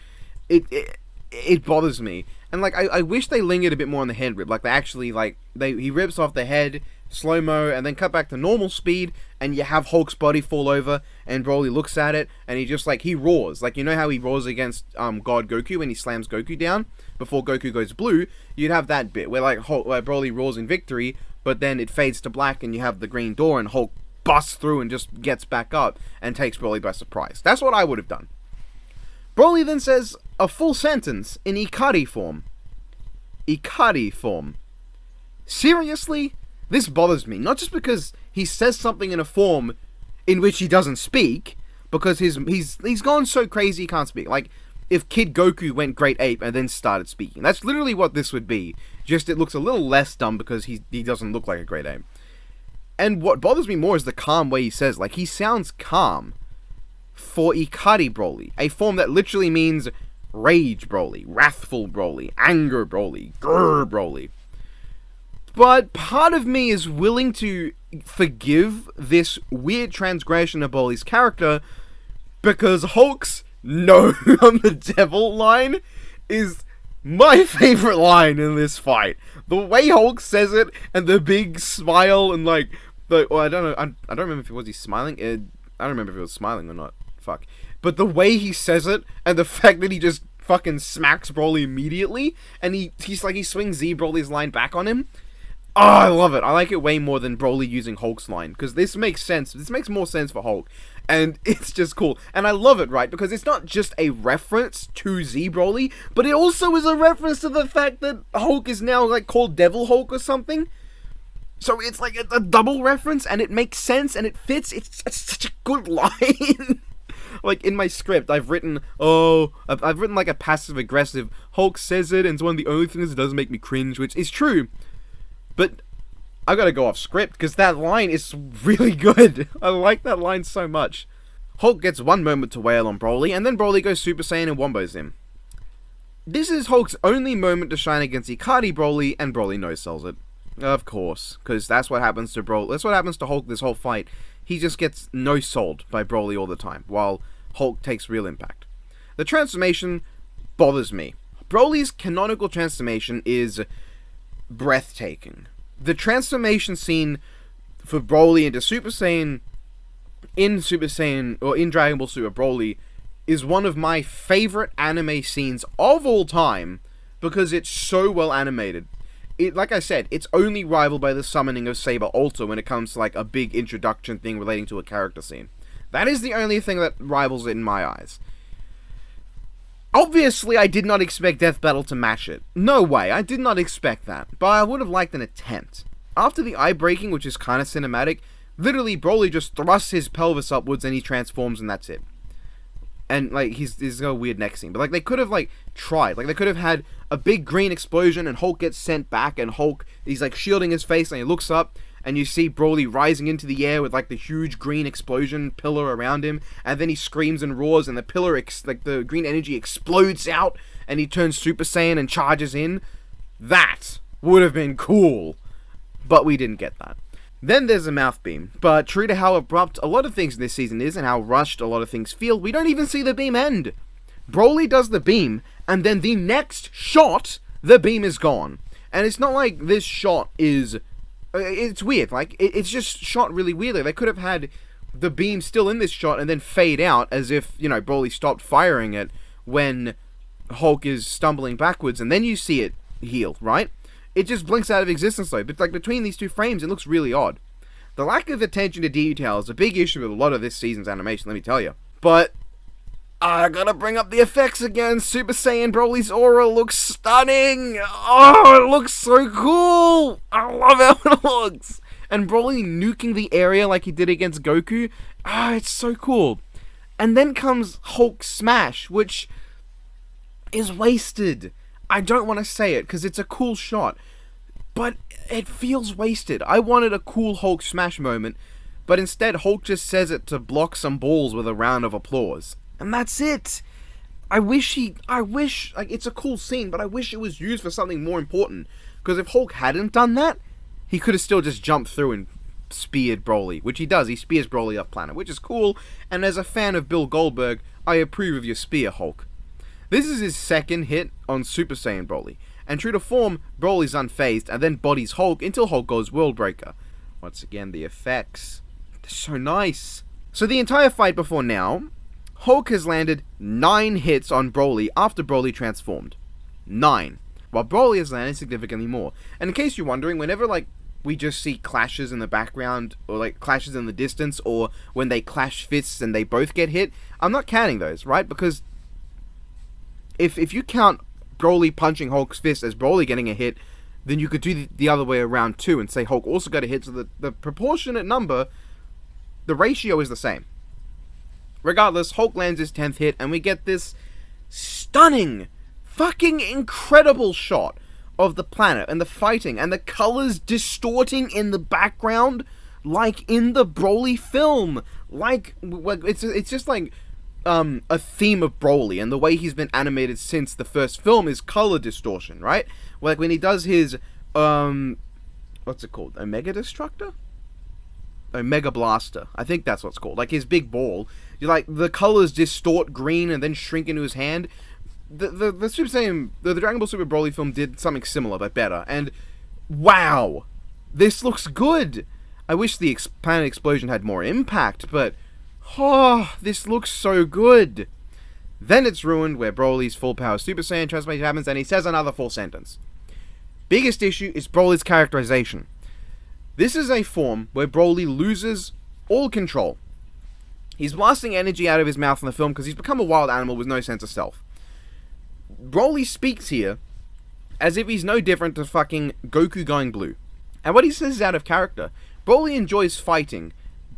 It bothers me. And I wish they lingered a bit more on the head rip. He rips off the head, slow-mo, and then cut back to normal speed, and you have Hulk's body fall over, and Broly looks at it, and he roars. You know how he roars against God Goku when he slams Goku down before Goku goes blue? You'd have that bit where where Broly roars in victory, but then it fades to black, and you have the green door, and Hulk busts through and just gets back up and takes Broly by surprise. That's what I would have done. Broly then says a full sentence in Ikari form. Ikari form. Seriously? This bothers me, not just because he says something in a form in which he doesn't speak, because he's gone so crazy he can't speak. If Kid Goku went Great Ape and then started speaking. That's literally what this would be. Just it looks a little less dumb because he doesn't look like a Great Ape. And what bothers me more is the calm way he says. He sounds calm for Ikari Broly, a form that literally means Rage Broly, Wrathful Broly, Anger Broly, Grr Broly. But part of me is willing to forgive this weird transgression of Broly's character because Hulk's "No, I'm the devil" line is my favorite line in this fight. The way Hulk says it and the big smile and I don't know, I don't remember if he was smiling. I don't remember if he was smiling or not. Fuck. But the way he says it, and the fact that he just fucking smacks Broly immediately, and he swings Z Broly's line back on him. Oh, I love it. I like it way more than Broly using Hulk's line, because this makes sense. This makes more sense for Hulk, and it's just cool. And I love it, right? Because it's not just a reference to Z Broly, but it also is a reference to the fact that Hulk is now, like, called Devil Hulk or something. So it's like a double reference, and it makes sense, and it fits. It's such a good line. Like, in my script, I've written like a passive-aggressive, Hulk says it, and it's one of the only things that doesn't make me cringe, which is true. But I gotta go off script, because that line is really good. I like that line so much. Hulk gets one moment to wail on Broly, and then Broly goes Super Saiyan and wombos him. This is Hulk's only moment to shine against Ikari Broly, and Broly no-sells it. Of course, because that's what happens to Broly. That's what happens to Hulk this whole fight. He just gets no-sold by Broly all the time, while Hulk takes real impact. The transformation bothers me. Broly's canonical transformation is breathtaking. The transformation scene for Broly into Super Saiyan in Super Saiyan, or in Dragon Ball Super Broly, is one of my favorite anime scenes of all time, because it's so well animated. Like I said, it's only rivaled by the summoning of Saber Ultra when it comes to, like, a big introduction thing relating to a character scene. That is the only thing that rivals it in my eyes. Obviously, I did not expect Death Battle to match it. No way, I did not expect that. But I would have liked an attempt. After the eye breaking, which is kind of cinematic, literally Broly just thrusts his pelvis upwards and he transforms and that's it. And, like, he's got a weird neck scene. But, like, they could have, like, tried. Like, they could have had a big green explosion and Hulk gets sent back and Hulk, he's, like, shielding his face and he looks up and you see Broly rising into the air with, like, the huge green explosion pillar around him. And then he screams and roars and the pillar, like, the green energy explodes out and he turns Super Saiyan and charges in. That would have been cool. But we didn't get that. Then there's a mouth beam, but true to how abrupt a lot of things in this season is and how rushed a lot of things feel, we don't even see the beam end. Broly does the beam, and then the next shot, the beam is gone. And it's not like this shot is... It's weird, like, it's just shot really weirdly. They could have had the beam still in this shot and then fade out as if, you know, Broly stopped firing it when Hulk is stumbling backwards, and then you see it heal, right? It just blinks out of existence though, but like between these two frames it looks really odd. The lack of attention to detail is a big issue with a lot of this season's animation, let me tell you. But I gotta bring up the effects again. Super Saiyan Broly's aura looks stunning! Oh, it looks so cool! I love how it looks! And Broly nuking the area like he did against Goku, it's so cool. And then comes Hulk Smash, which is wasted. I don't want to say it, because it's a cool shot, but it feels wasted. I wanted a cool Hulk Smash moment, but instead Hulk just says it to block some balls with a round of applause. And that's it! I wish, like, it's a cool scene, but I wish it was used for something more important, because if Hulk hadn't done that, he could have still just jumped through and speared Broly, which he does. He spears Broly off planet, which is cool, and as a fan of Bill Goldberg, I approve of your spear, Hulk. This is his second hit on Super Saiyan Broly, and true to form, Broly's unfazed and then bodies Hulk until Hulk goes Worldbreaker. Once again, the effects, they're so nice. So the entire fight before now, Hulk has landed 9 hits on Broly after Broly transformed. 9. While Broly has landed significantly more. And in case you're wondering, whenever like we just see clashes in the background, or like clashes in the distance, or when they clash fists and they both get hit, I'm not counting those, right? Because if you count Broly punching Hulk's fist as Broly getting a hit, then you could do the other way around too and say Hulk also got a hit, so the proportionate number, the ratio is the same. Regardless, Hulk lands his 10th hit and we get this stunning, fucking incredible shot of the planet and the fighting and the colors distorting in the background like in the Broly film. Like, it's just like a theme of Broly, and the way he's been animated since the first film is color distortion, right? Like when he does his what's it called? Omega Destructor? Omega Blaster. I think that's what's called. Like his big ball. You like the colors distort green and then shrink into his hand. The Super Saiyan, the Dragon Ball Super Broly film did something similar but better, and wow, this looks good. I wish the planet explosion had more impact, but Oh, this looks so good. Then it's ruined where Broly's full power Super Saiyan transformation happens and he says another full sentence. Biggest issue is Broly's characterization. This is a form where Broly loses all control. He's blasting energy out of his mouth in the film because he's become a wild animal with no sense of self. Broly speaks here as if he's no different to fucking Goku going blue. And what he says is out of character. Broly enjoys fighting,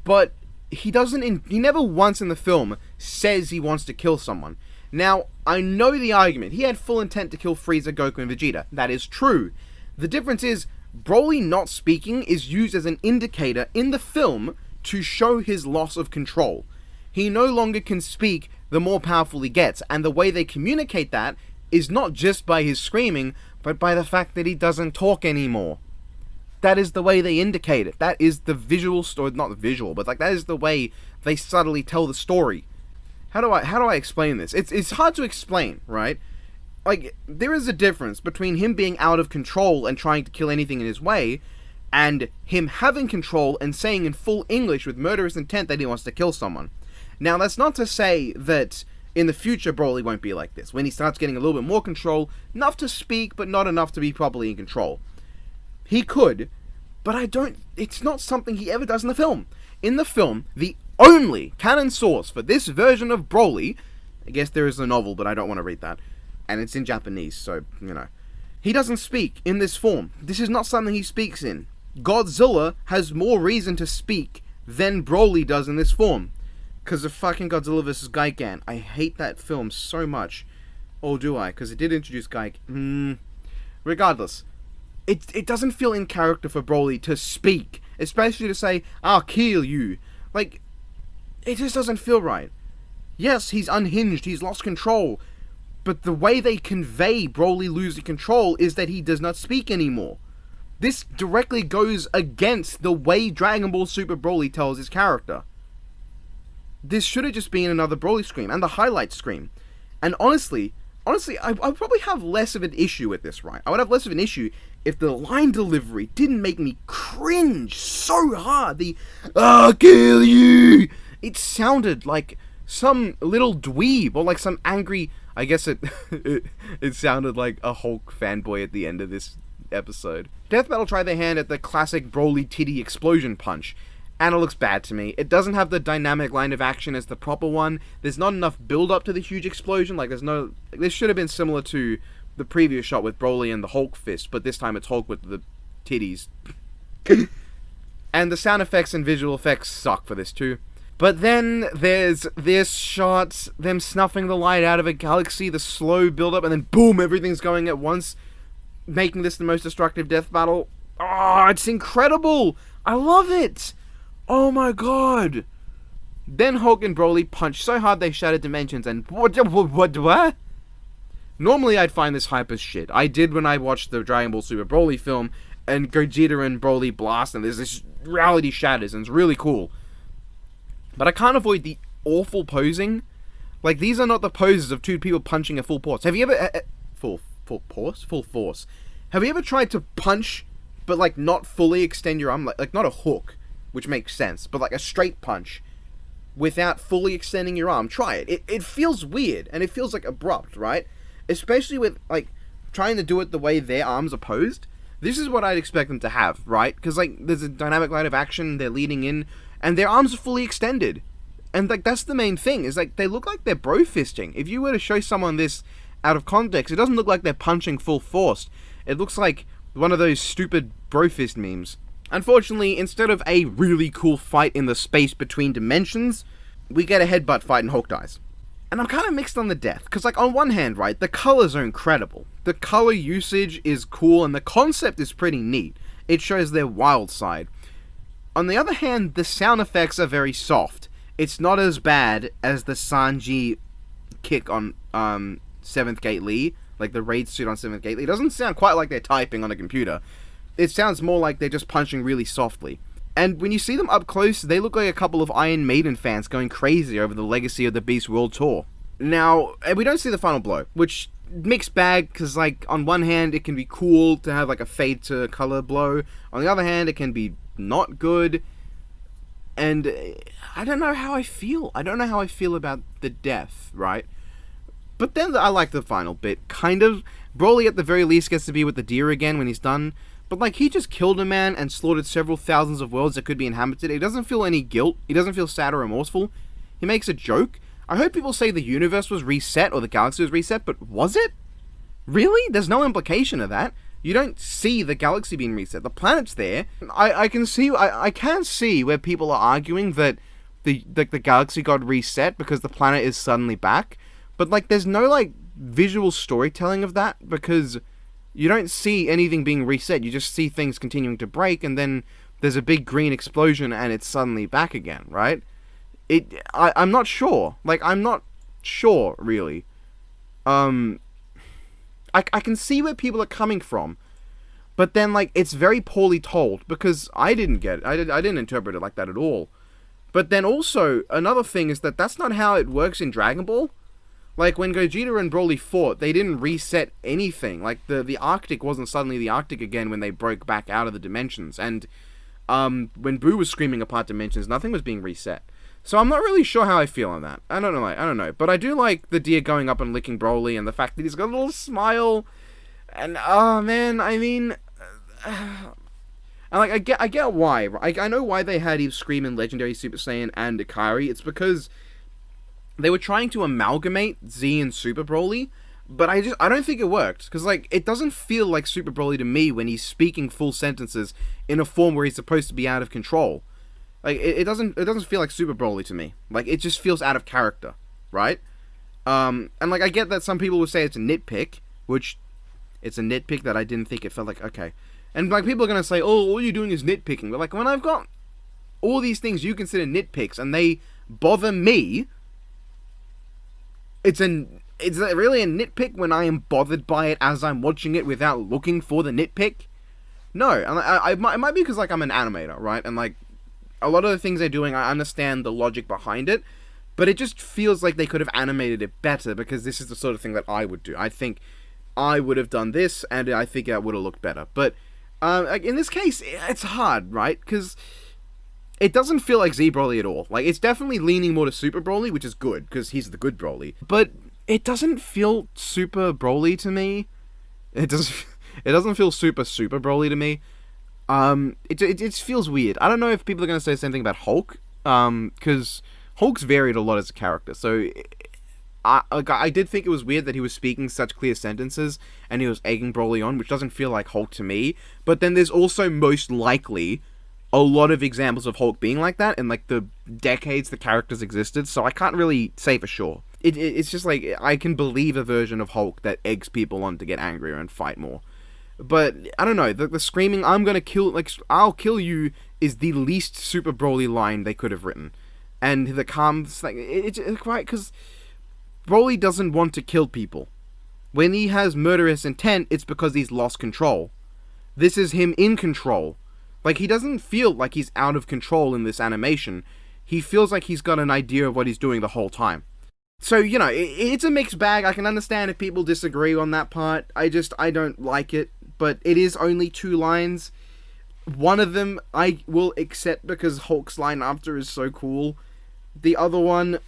but he never once in the film says he wants to kill someone. Now, I know the argument. He had full intent to kill Frieza, Goku, and Vegeta. That is true. The difference is, Broly not speaking is used as an indicator in the film to show his loss of control. He no longer can speak the more powerful he gets, and the way they communicate that is not just by his screaming, but by the fact that he doesn't talk anymore. That is the way they indicate it. That is the visual story, not the visual, but like that is the way they subtly tell the story. How do I explain this? It's hard to explain, right? Like, there is a difference between him being out of control and trying to kill anything in his way, and him having control and saying in full English with murderous intent that he wants to kill someone. Now, that's not to say that in the future Broly won't be like this. When he starts getting a little bit more control, enough to speak, but not enough to be properly in control. He could, but it's not something he ever does in the film. In the film, the only canon source for this version of Broly, I guess there is a novel, but I don't want to read that, and it's in Japanese, so, he doesn't speak in this form. This is not something he speaks in. Godzilla has more reason to speak than Broly does in this form. Because of fucking Godzilla vs. Gigan. I hate that film so much. Or do I? Because it did introduce Gigan. Regardless. It doesn't feel in character for Broly to speak. Especially to say, I'll kill you. Like, it just doesn't feel right. Yes, he's unhinged. He's lost control. But the way they convey Broly losing control is that he does not speak anymore. This directly goes against the way Dragon Ball Super Broly tells his character. This should have just been another Broly scream, and the highlight scream. And honestly, I probably have less of an issue with this, right? I would have less of an issue if the line delivery didn't make me cringe so hard. I'll kill you! It sounded like some little dweeb, or like some angry, I guess it sounded like a Hulk fanboy at the end of this episode. Death Metal tried their hand at the classic Broly titty explosion punch, and it looks bad to me. It doesn't have the dynamic line of action as the proper one. There's not enough build up to the huge explosion. Like, this should have been similar to the previous shot with Broly and the Hulk fist, but this time it's Hulk with the titties. And the sound effects and visual effects suck for this too. But then there's this shot, them snuffing the light out of a galaxy, the slow build up, and then boom, everything's going at once, making this the most destructive death battle. Oh, it's incredible! I love it! Oh my god! Then Hulk and Broly punch so hard they shattered dimensions and what? Normally I'd find this hype as shit. I did when I watched the Dragon Ball Super Broly film, and Gogeta and Broly blast and there's this reality shatters and it's really cool. But I can't avoid the awful posing. Like, these are not the poses of two people punching a full force. Have you ever... full force. Have you ever tried to punch, but like not fully extend your arm? Like not a hook, which makes sense, but like a straight punch without fully extending your arm. Try it. It feels weird, and it feels like abrupt, right? Especially with like trying to do it the way their arms are posed. This is what I'd expect them to have, right? Because like there's a dynamic line of action, they're leading in, and their arms are fully extended. And like that's the main thing, is like they look like they're bro fisting. If you were to show someone this out of context, it doesn't look like they're punching full force. It looks like one of those stupid bro fist memes. Unfortunately, instead of a really cool fight in the space between dimensions, we get a headbutt fight and Hulk dies. And I'm kind of mixed on the death, because like on one hand, right, the colors are incredible. The color usage is cool and the concept is pretty neat. It shows their wild side. On the other hand, the sound effects are very soft. It's not as bad as the Sanji kick on 7th Gate Lee, like the raid suit on 7th Gate Lee. It doesn't sound quite like they're typing on a computer. It sounds more like they're just punching really softly. And when you see them up close, they look like a couple of Iron Maiden fans going crazy over the legacy of the Beast World Tour. Now, we don't see the final blow, which mixed bag, because like on one hand it can be cool to have like a fade to color blow. On the other hand, it can be not good. And I don't know how I feel. I don't know how I feel about the death, right? But then I like the final bit, kind of. Broly at the very least gets to be with the deer again when he's done. But like, he just killed a man and slaughtered several thousands of worlds that could be inhabited. He doesn't feel any guilt. He doesn't feel sad or remorseful. He makes a joke. I heard people say the universe was reset or the galaxy was reset, but was it? Really? There's no implication of that. You don't see the galaxy being reset. The planet's there. I can see where people are arguing that the galaxy got reset because the planet is suddenly back. But like, there's no like visual storytelling of that, because you don't see anything being reset. You just see things continuing to break, and then there's a big green explosion and it's suddenly back again, right? I'm not sure. Like, I'm not sure, really. I can see where people are coming from, but then, like, it's very poorly told, because I didn't get it. I didn't interpret it like that at all. But then also, another thing is that that's not how it works in Dragon Ball. Like, when Gogeta and Broly fought, they didn't reset anything. Like, the Arctic wasn't suddenly the Arctic again when they broke back out of the dimensions. And when Boo was screaming apart dimensions, nothing was being reset. So I'm not really sure how I feel on that. I don't know. But I do like the deer going up and licking Broly, and the fact that he's got a little smile. And, oh, man, I mean... and, like, I get why. I know why they had Eve scream in Legendary Super Saiyan and Ikari. It's because they were trying to amalgamate Z and Super Broly, but I don't think it worked, because like, it doesn't feel like Super Broly to me when he's speaking full sentences in a form where he's supposed to be out of control. Like, it doesn't feel like Super Broly to me. Like, it just feels out of character, right? And like, I get that some people would say it's a nitpick, which it's a nitpick that I didn't think it felt like, okay. And like, people are gonna say, oh, all you're doing is nitpicking. But like, when I've got all these things you consider nitpicks and they bother me, it's really a nitpick when I am bothered by it as I'm watching it without looking for the nitpick? No, it might be because like, I'm an animator, right? And like, a lot of the things they're doing, I understand the logic behind it, but it just feels like they could have animated it better, because this is the sort of thing that I would do. I think I would have done this, and I think it would have looked better. But like, in this case, it's hard, right? Because it doesn't feel like Z Broly at all. Like, it's definitely leaning more to Super Broly, which is good, because he's the good Broly. But it doesn't feel Super Broly to me. It doesn't feel super Broly to me. It feels weird. I don't know if people are going to say the same thing about Hulk, because Hulk's varied a lot as a character. So I did think it was weird that he was speaking such clear sentences and he was egging Broly on, which doesn't feel like Hulk to me. But then there's also most likely a lot of examples of Hulk being like that in like the decades the characters existed, so I can't really say for sure. It's just like, I can believe a version of Hulk that eggs people on to get angrier and fight more. But I don't know, the screaming, I'm gonna kill, like, I'll kill you, is the least Super Broly line they could have written. And the calm, like, it's quite, because Broly doesn't want to kill people. When he has murderous intent, it's because he's lost control. This is him in control. Like, he doesn't feel like he's out of control in this animation. He feels like he's got an idea of what he's doing the whole time. So, you know, it's a mixed bag. I can understand if people disagree on that part. I don't like it. But it is only 2 lines. One of them I will accept because Hulk's line after is so cool. The other one,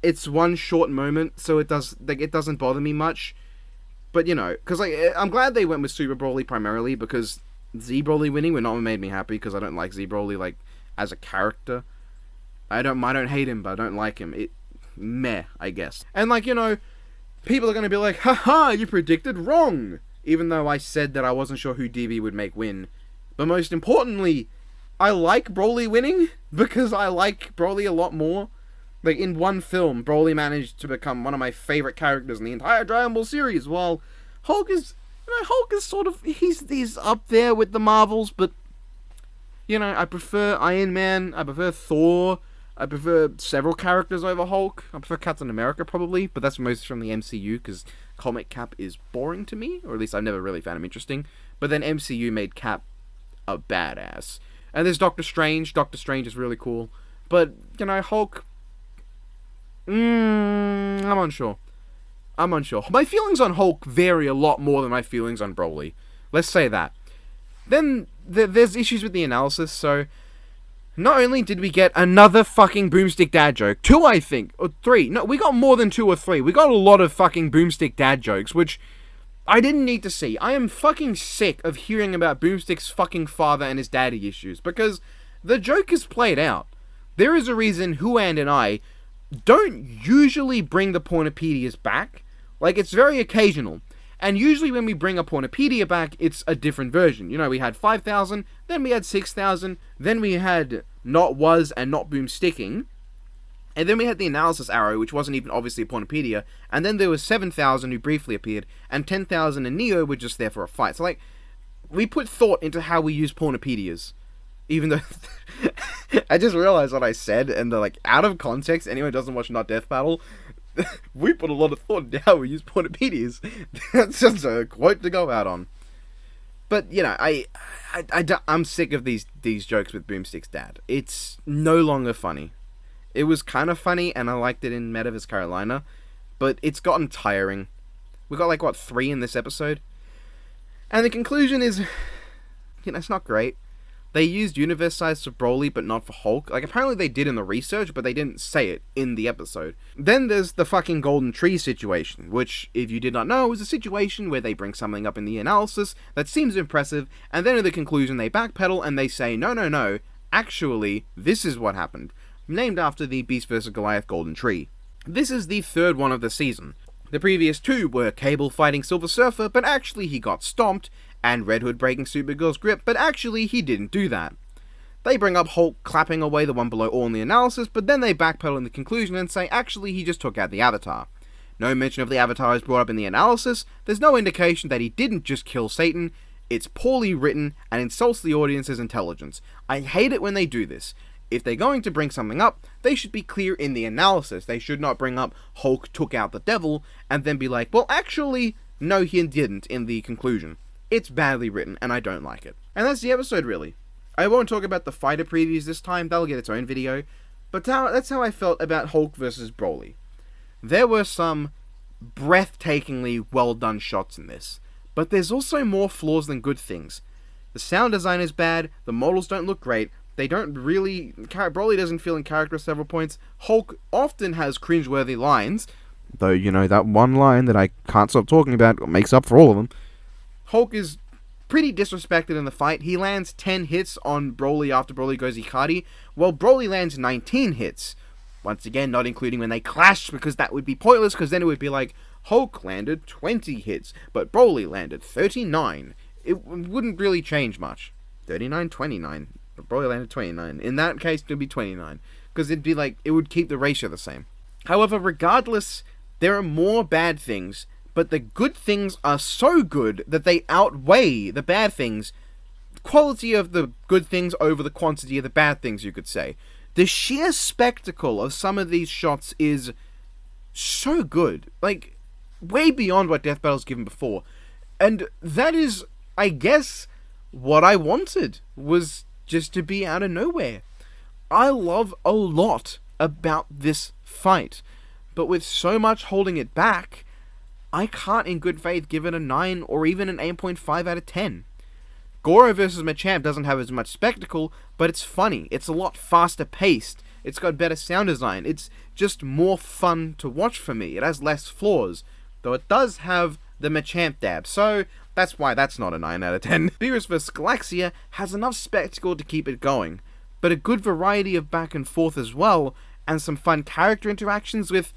it's one short moment, so it doesn't bother me much. But, you know, because like, I'm glad they went with Super Broly primarily, because Z Broly winning would not have made me happy, because I don't like Z Broly, like, as a character. I don't hate him, but I don't like him. Meh, I guess. And like, you know, people are gonna be like, haha, you predicted wrong! Even though I said that I wasn't sure who DB would make win. But most importantly, I like Broly winning, because I like Broly a lot more. Like, in one film, Broly managed to become one of my favorite characters in the entire Dragon Ball series, while Hulk is sort of, he's up there with the Marvels, but, you know, I prefer Iron Man, I prefer Thor, I prefer several characters over Hulk. I prefer Captain America, probably, but that's most from the MCU, because comic Cap is boring to me, or at least I've never really found him interesting. But then MCU made Cap a badass. And there's Doctor Strange. Doctor Strange is really cool. But, you know, Hulk, I'm unsure. My feelings on Hulk vary a lot more than my feelings on Broly. Let's say that. Then, there's issues with the analysis, so Not only did we get another fucking boomstick dad joke, 2 I think, or 3, no, we got more than 2 or 3, we got a lot of fucking boomstick dad jokes, which I didn't need to see. I am fucking sick of hearing about Boomstick's fucking father and his daddy issues, because the joke is played out. There is a reason ObiWan and I don't usually bring the Pornopedias back. Like, it's very occasional. And usually when we bring a Pornopedia back, it's a different version. You know, we had 5,000, then we had 6,000, then we had Not Was and Not Boomsticking, and then we had the analysis arrow, which wasn't even obviously a Pornopedia, and then there was 7,000 who briefly appeared, and 10,000 and Neo were just there for a fight. So, like, we put thought into how we use Pornopedias. Even though, I just realized what I said, and they're like, out of context, anyone who doesn't watch Not Death Battle, we put a lot of thought into how we use Pornopedias. That's just a quote to go out on. But, you know, I'm sick of these jokes with Boomstick's dad. It's no longer funny. It was kind of funny, and I liked it in Metaverse Carolina, but it's gotten tiring. We got, like, what, 3 in this episode? And the conclusion is, you know, it's not great. They used universe size for Broly, but not for Hulk. Like, apparently they did in the research, but they didn't say it in the episode. Then there's the fucking Golden Tree situation, which, if you did not know, is a situation where they bring something up in the analysis that seems impressive, and then in the conclusion they backpedal and they say, no, actually, this is what happened. Named after the Beast vs. Goliath Golden Tree. This is the 3rd one of the season. The previous 2 were Cable fighting Silver Surfer, but actually he got stomped, and Red Hood breaking Supergirl's grip, but actually he didn't do that. They bring up Hulk clapping away the one below all in the analysis, but then they backpedal in the conclusion and say actually he just took out the Avatar. No mention of the Avatar is brought up in the analysis, there's no indication that he didn't just kill Satan, it's poorly written and insults the audience's intelligence. I hate it when they do this. If they're going to bring something up, they should be clear in the analysis. They should not bring up Hulk took out the devil, and then be like, well actually, no he didn't in the conclusion. It's badly written, and I don't like it. And that's the episode, really. I won't talk about the fighter previews this time, that'll get its own video, but that's how I felt about Hulk vs. Broly. There were some breathtakingly well done shots in this, but there's also more flaws than good things. The sound design is bad, the models don't look great, they don't really... Broly doesn't feel in character at several points, Hulk often has cringeworthy lines, though, you know, that one line that I can't stop talking about makes up for all of them. Hulk is pretty disrespected in the fight. He lands 10 hits on Broly after Broly goes Ikari, while Broly lands 19 hits. Once again, not including when they clash, because that would be pointless, because then it would be like, Hulk landed 20 hits, but Broly landed 39. It wouldn't really change much. 39, 29. But Broly landed 29. In that case, it would be 29. Because it'd be like, it would keep the ratio the same. However, regardless, there are more bad things, but the good things are so good that they outweigh the bad things. Quality of the good things over the quantity of the bad things, you could say. The sheer spectacle of some of these shots is so good. Like, way beyond what Death Battle's given before. And that is, I guess, what I wanted, was just to be out of nowhere. I love a lot about this fight, but with so much holding it back, I can't in good faith give it a 9 or even an 8.5 out of 10. Gory vs. Machamp doesn't have as much spectacle, but it's funny, it's a lot faster paced, it's got better sound design, it's just more fun to watch for me, it has less flaws, though it does have the Machamp dab, so that's why that's not a 9 out of 10. Beerus vs. Galaxia has enough spectacle to keep it going, but a good variety of back and forth as well, and some fun character interactions with,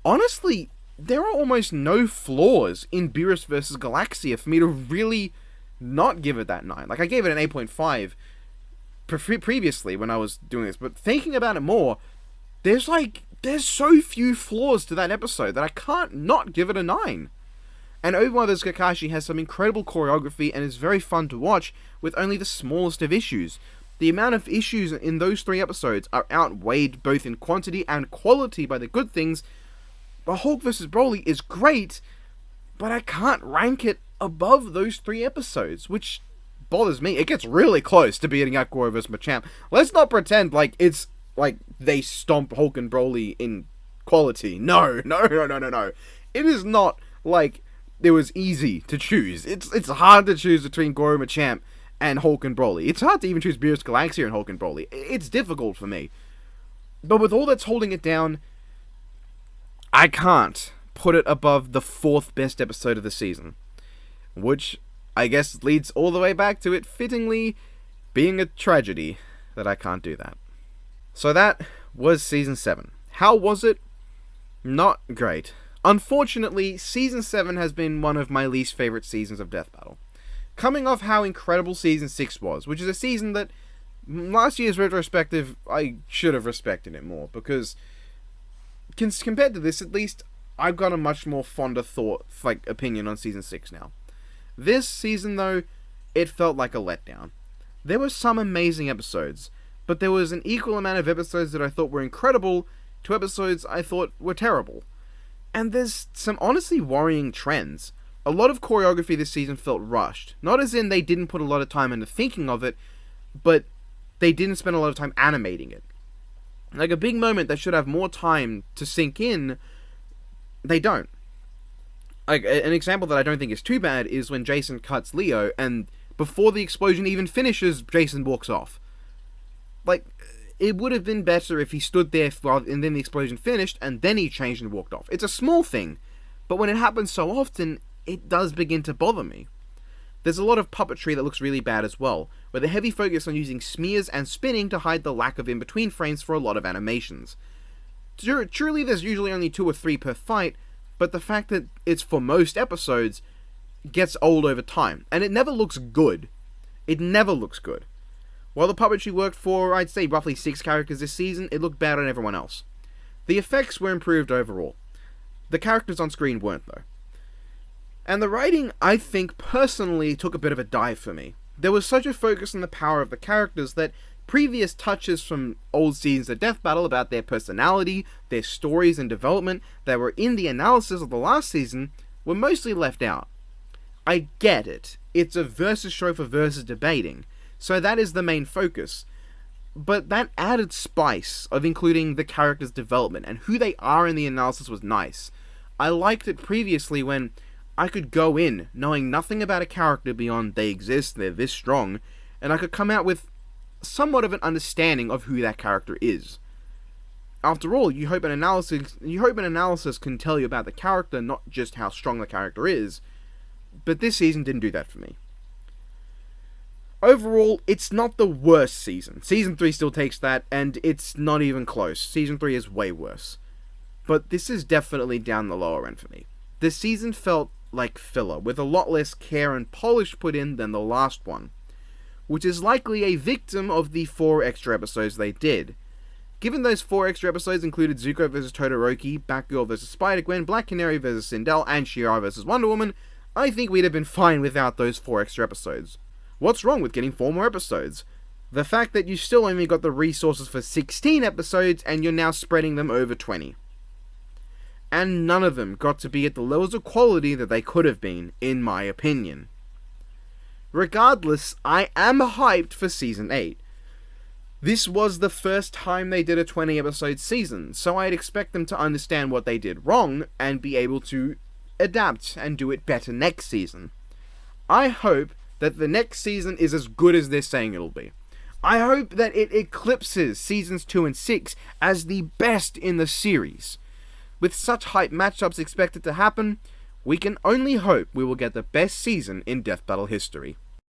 honestly, there are almost no flaws in Beerus vs. Galaxia for me to really not give it that 9. Like, I gave it an 8.5 previously when I was doing this, but thinking about it more, there's so few flaws to that episode that I can't not give it a 9. And ObiWan vs. Kakaishi has some incredible choreography and is very fun to watch with only the smallest of issues. The amount of issues in those 3 episodes are outweighed both in quantity and quality by the good things. But Hulk vs. Broly is great, but I can't rank it above those 3 episodes, which bothers me. It gets really close to beating out Gory vs. Machamp. Let's not pretend like it's like they stomp Hulk and Broly in quality. No. It is not like it was easy to choose. It's hard to choose between Gory and Machamp and Hulk and Broly. It's hard to even choose Beerus, Galaxia, and Hulk and Broly. It's difficult for me. But with all that's holding it down, I can't put it above the 4th best episode of the season. Which, I guess, leads all the way back to it fittingly being a tragedy that I can't do that. So that was Season 7. How was it? Not great. Unfortunately, Season 7 has been one of my least favorite seasons of Death Battle. Coming off how incredible Season 6 was, which is a season that last year's retrospective, I should have respected it more, because compared to this, at least, I've got a much more fonder opinion on Season 6 now. This season, though, it felt like a letdown. There were some amazing episodes, but there was an equal amount of episodes that I thought were incredible to episodes I thought were terrible. And there's some honestly worrying trends. A lot of choreography this season felt rushed. Not as in they didn't put a lot of time into thinking of it, but they didn't spend a lot of time animating it. Like a big moment that should have more time to sink in, they don't. Like an example that I don't think is too bad is when Jason cuts Leo, and before the explosion even finishes, Jason walks off. Like, it would have been better if he stood there and then the explosion finished, and then he changed and walked off. It's a small thing, but when it happens so often, it does begin to bother me. There's a lot of puppetry that looks really bad as well, with a heavy focus on using smears and spinning to hide the lack of in-between frames for a lot of animations. Truly, there's usually only 2 or 3 per fight, but the fact that it's for most episodes gets old over time, and it never looks good. It never looks good. While the puppetry worked for, I'd say, roughly 6 characters this season, it looked bad on everyone else. The effects were improved overall. The characters on screen weren't, though. And the writing, I think, personally took a bit of a dive for me. There was such a focus on the power of the characters that previous touches from old seasons of Death Battle about their personality, their stories and development that were in the analysis of the last season were mostly left out. I get it. It's a versus show for versus debating, so that is the main focus. But that added spice of including the characters' development and who they are in the analysis was nice. I liked it previously when I could go in knowing nothing about a character beyond they exist, they're this strong, and I could come out with somewhat of an understanding of who that character is. After all, you hope an analysis can tell you about the character, not just how strong the character is, but this season didn't do that for me. Overall, it's not the worst season. Season 3 still takes that, and it's not even close. Season 3 is way worse. But this is definitely down the lower end for me. This season felt like filler, with a lot less care and polish put in than the last one, which is likely a victim of the 4 extra episodes they did. Given those 4 extra episodes included Zuko vs Todoroki, Batgirl vs Spider-Gwen, Black Canary vs Sindel, and Shira vs Wonder Woman, I think we'd have been fine without those 4 extra episodes. What's wrong with getting 4 more episodes? The fact that you still only got the resources for 16 episodes and you're now spreading them over 20. And none of them got to be at the levels of quality that they could have been, in my opinion. Regardless, I am hyped for Season 8. This was the first time they did a 20-episode season, so I'd expect them to understand what they did wrong and be able to adapt and do it better next season. I hope that the next season is as good as they're saying it'll be. I hope that it eclipses Seasons 2 and 6 as the best in the series. With such hype matchups expected to happen, we can only hope we will get the best season in Death Battle history.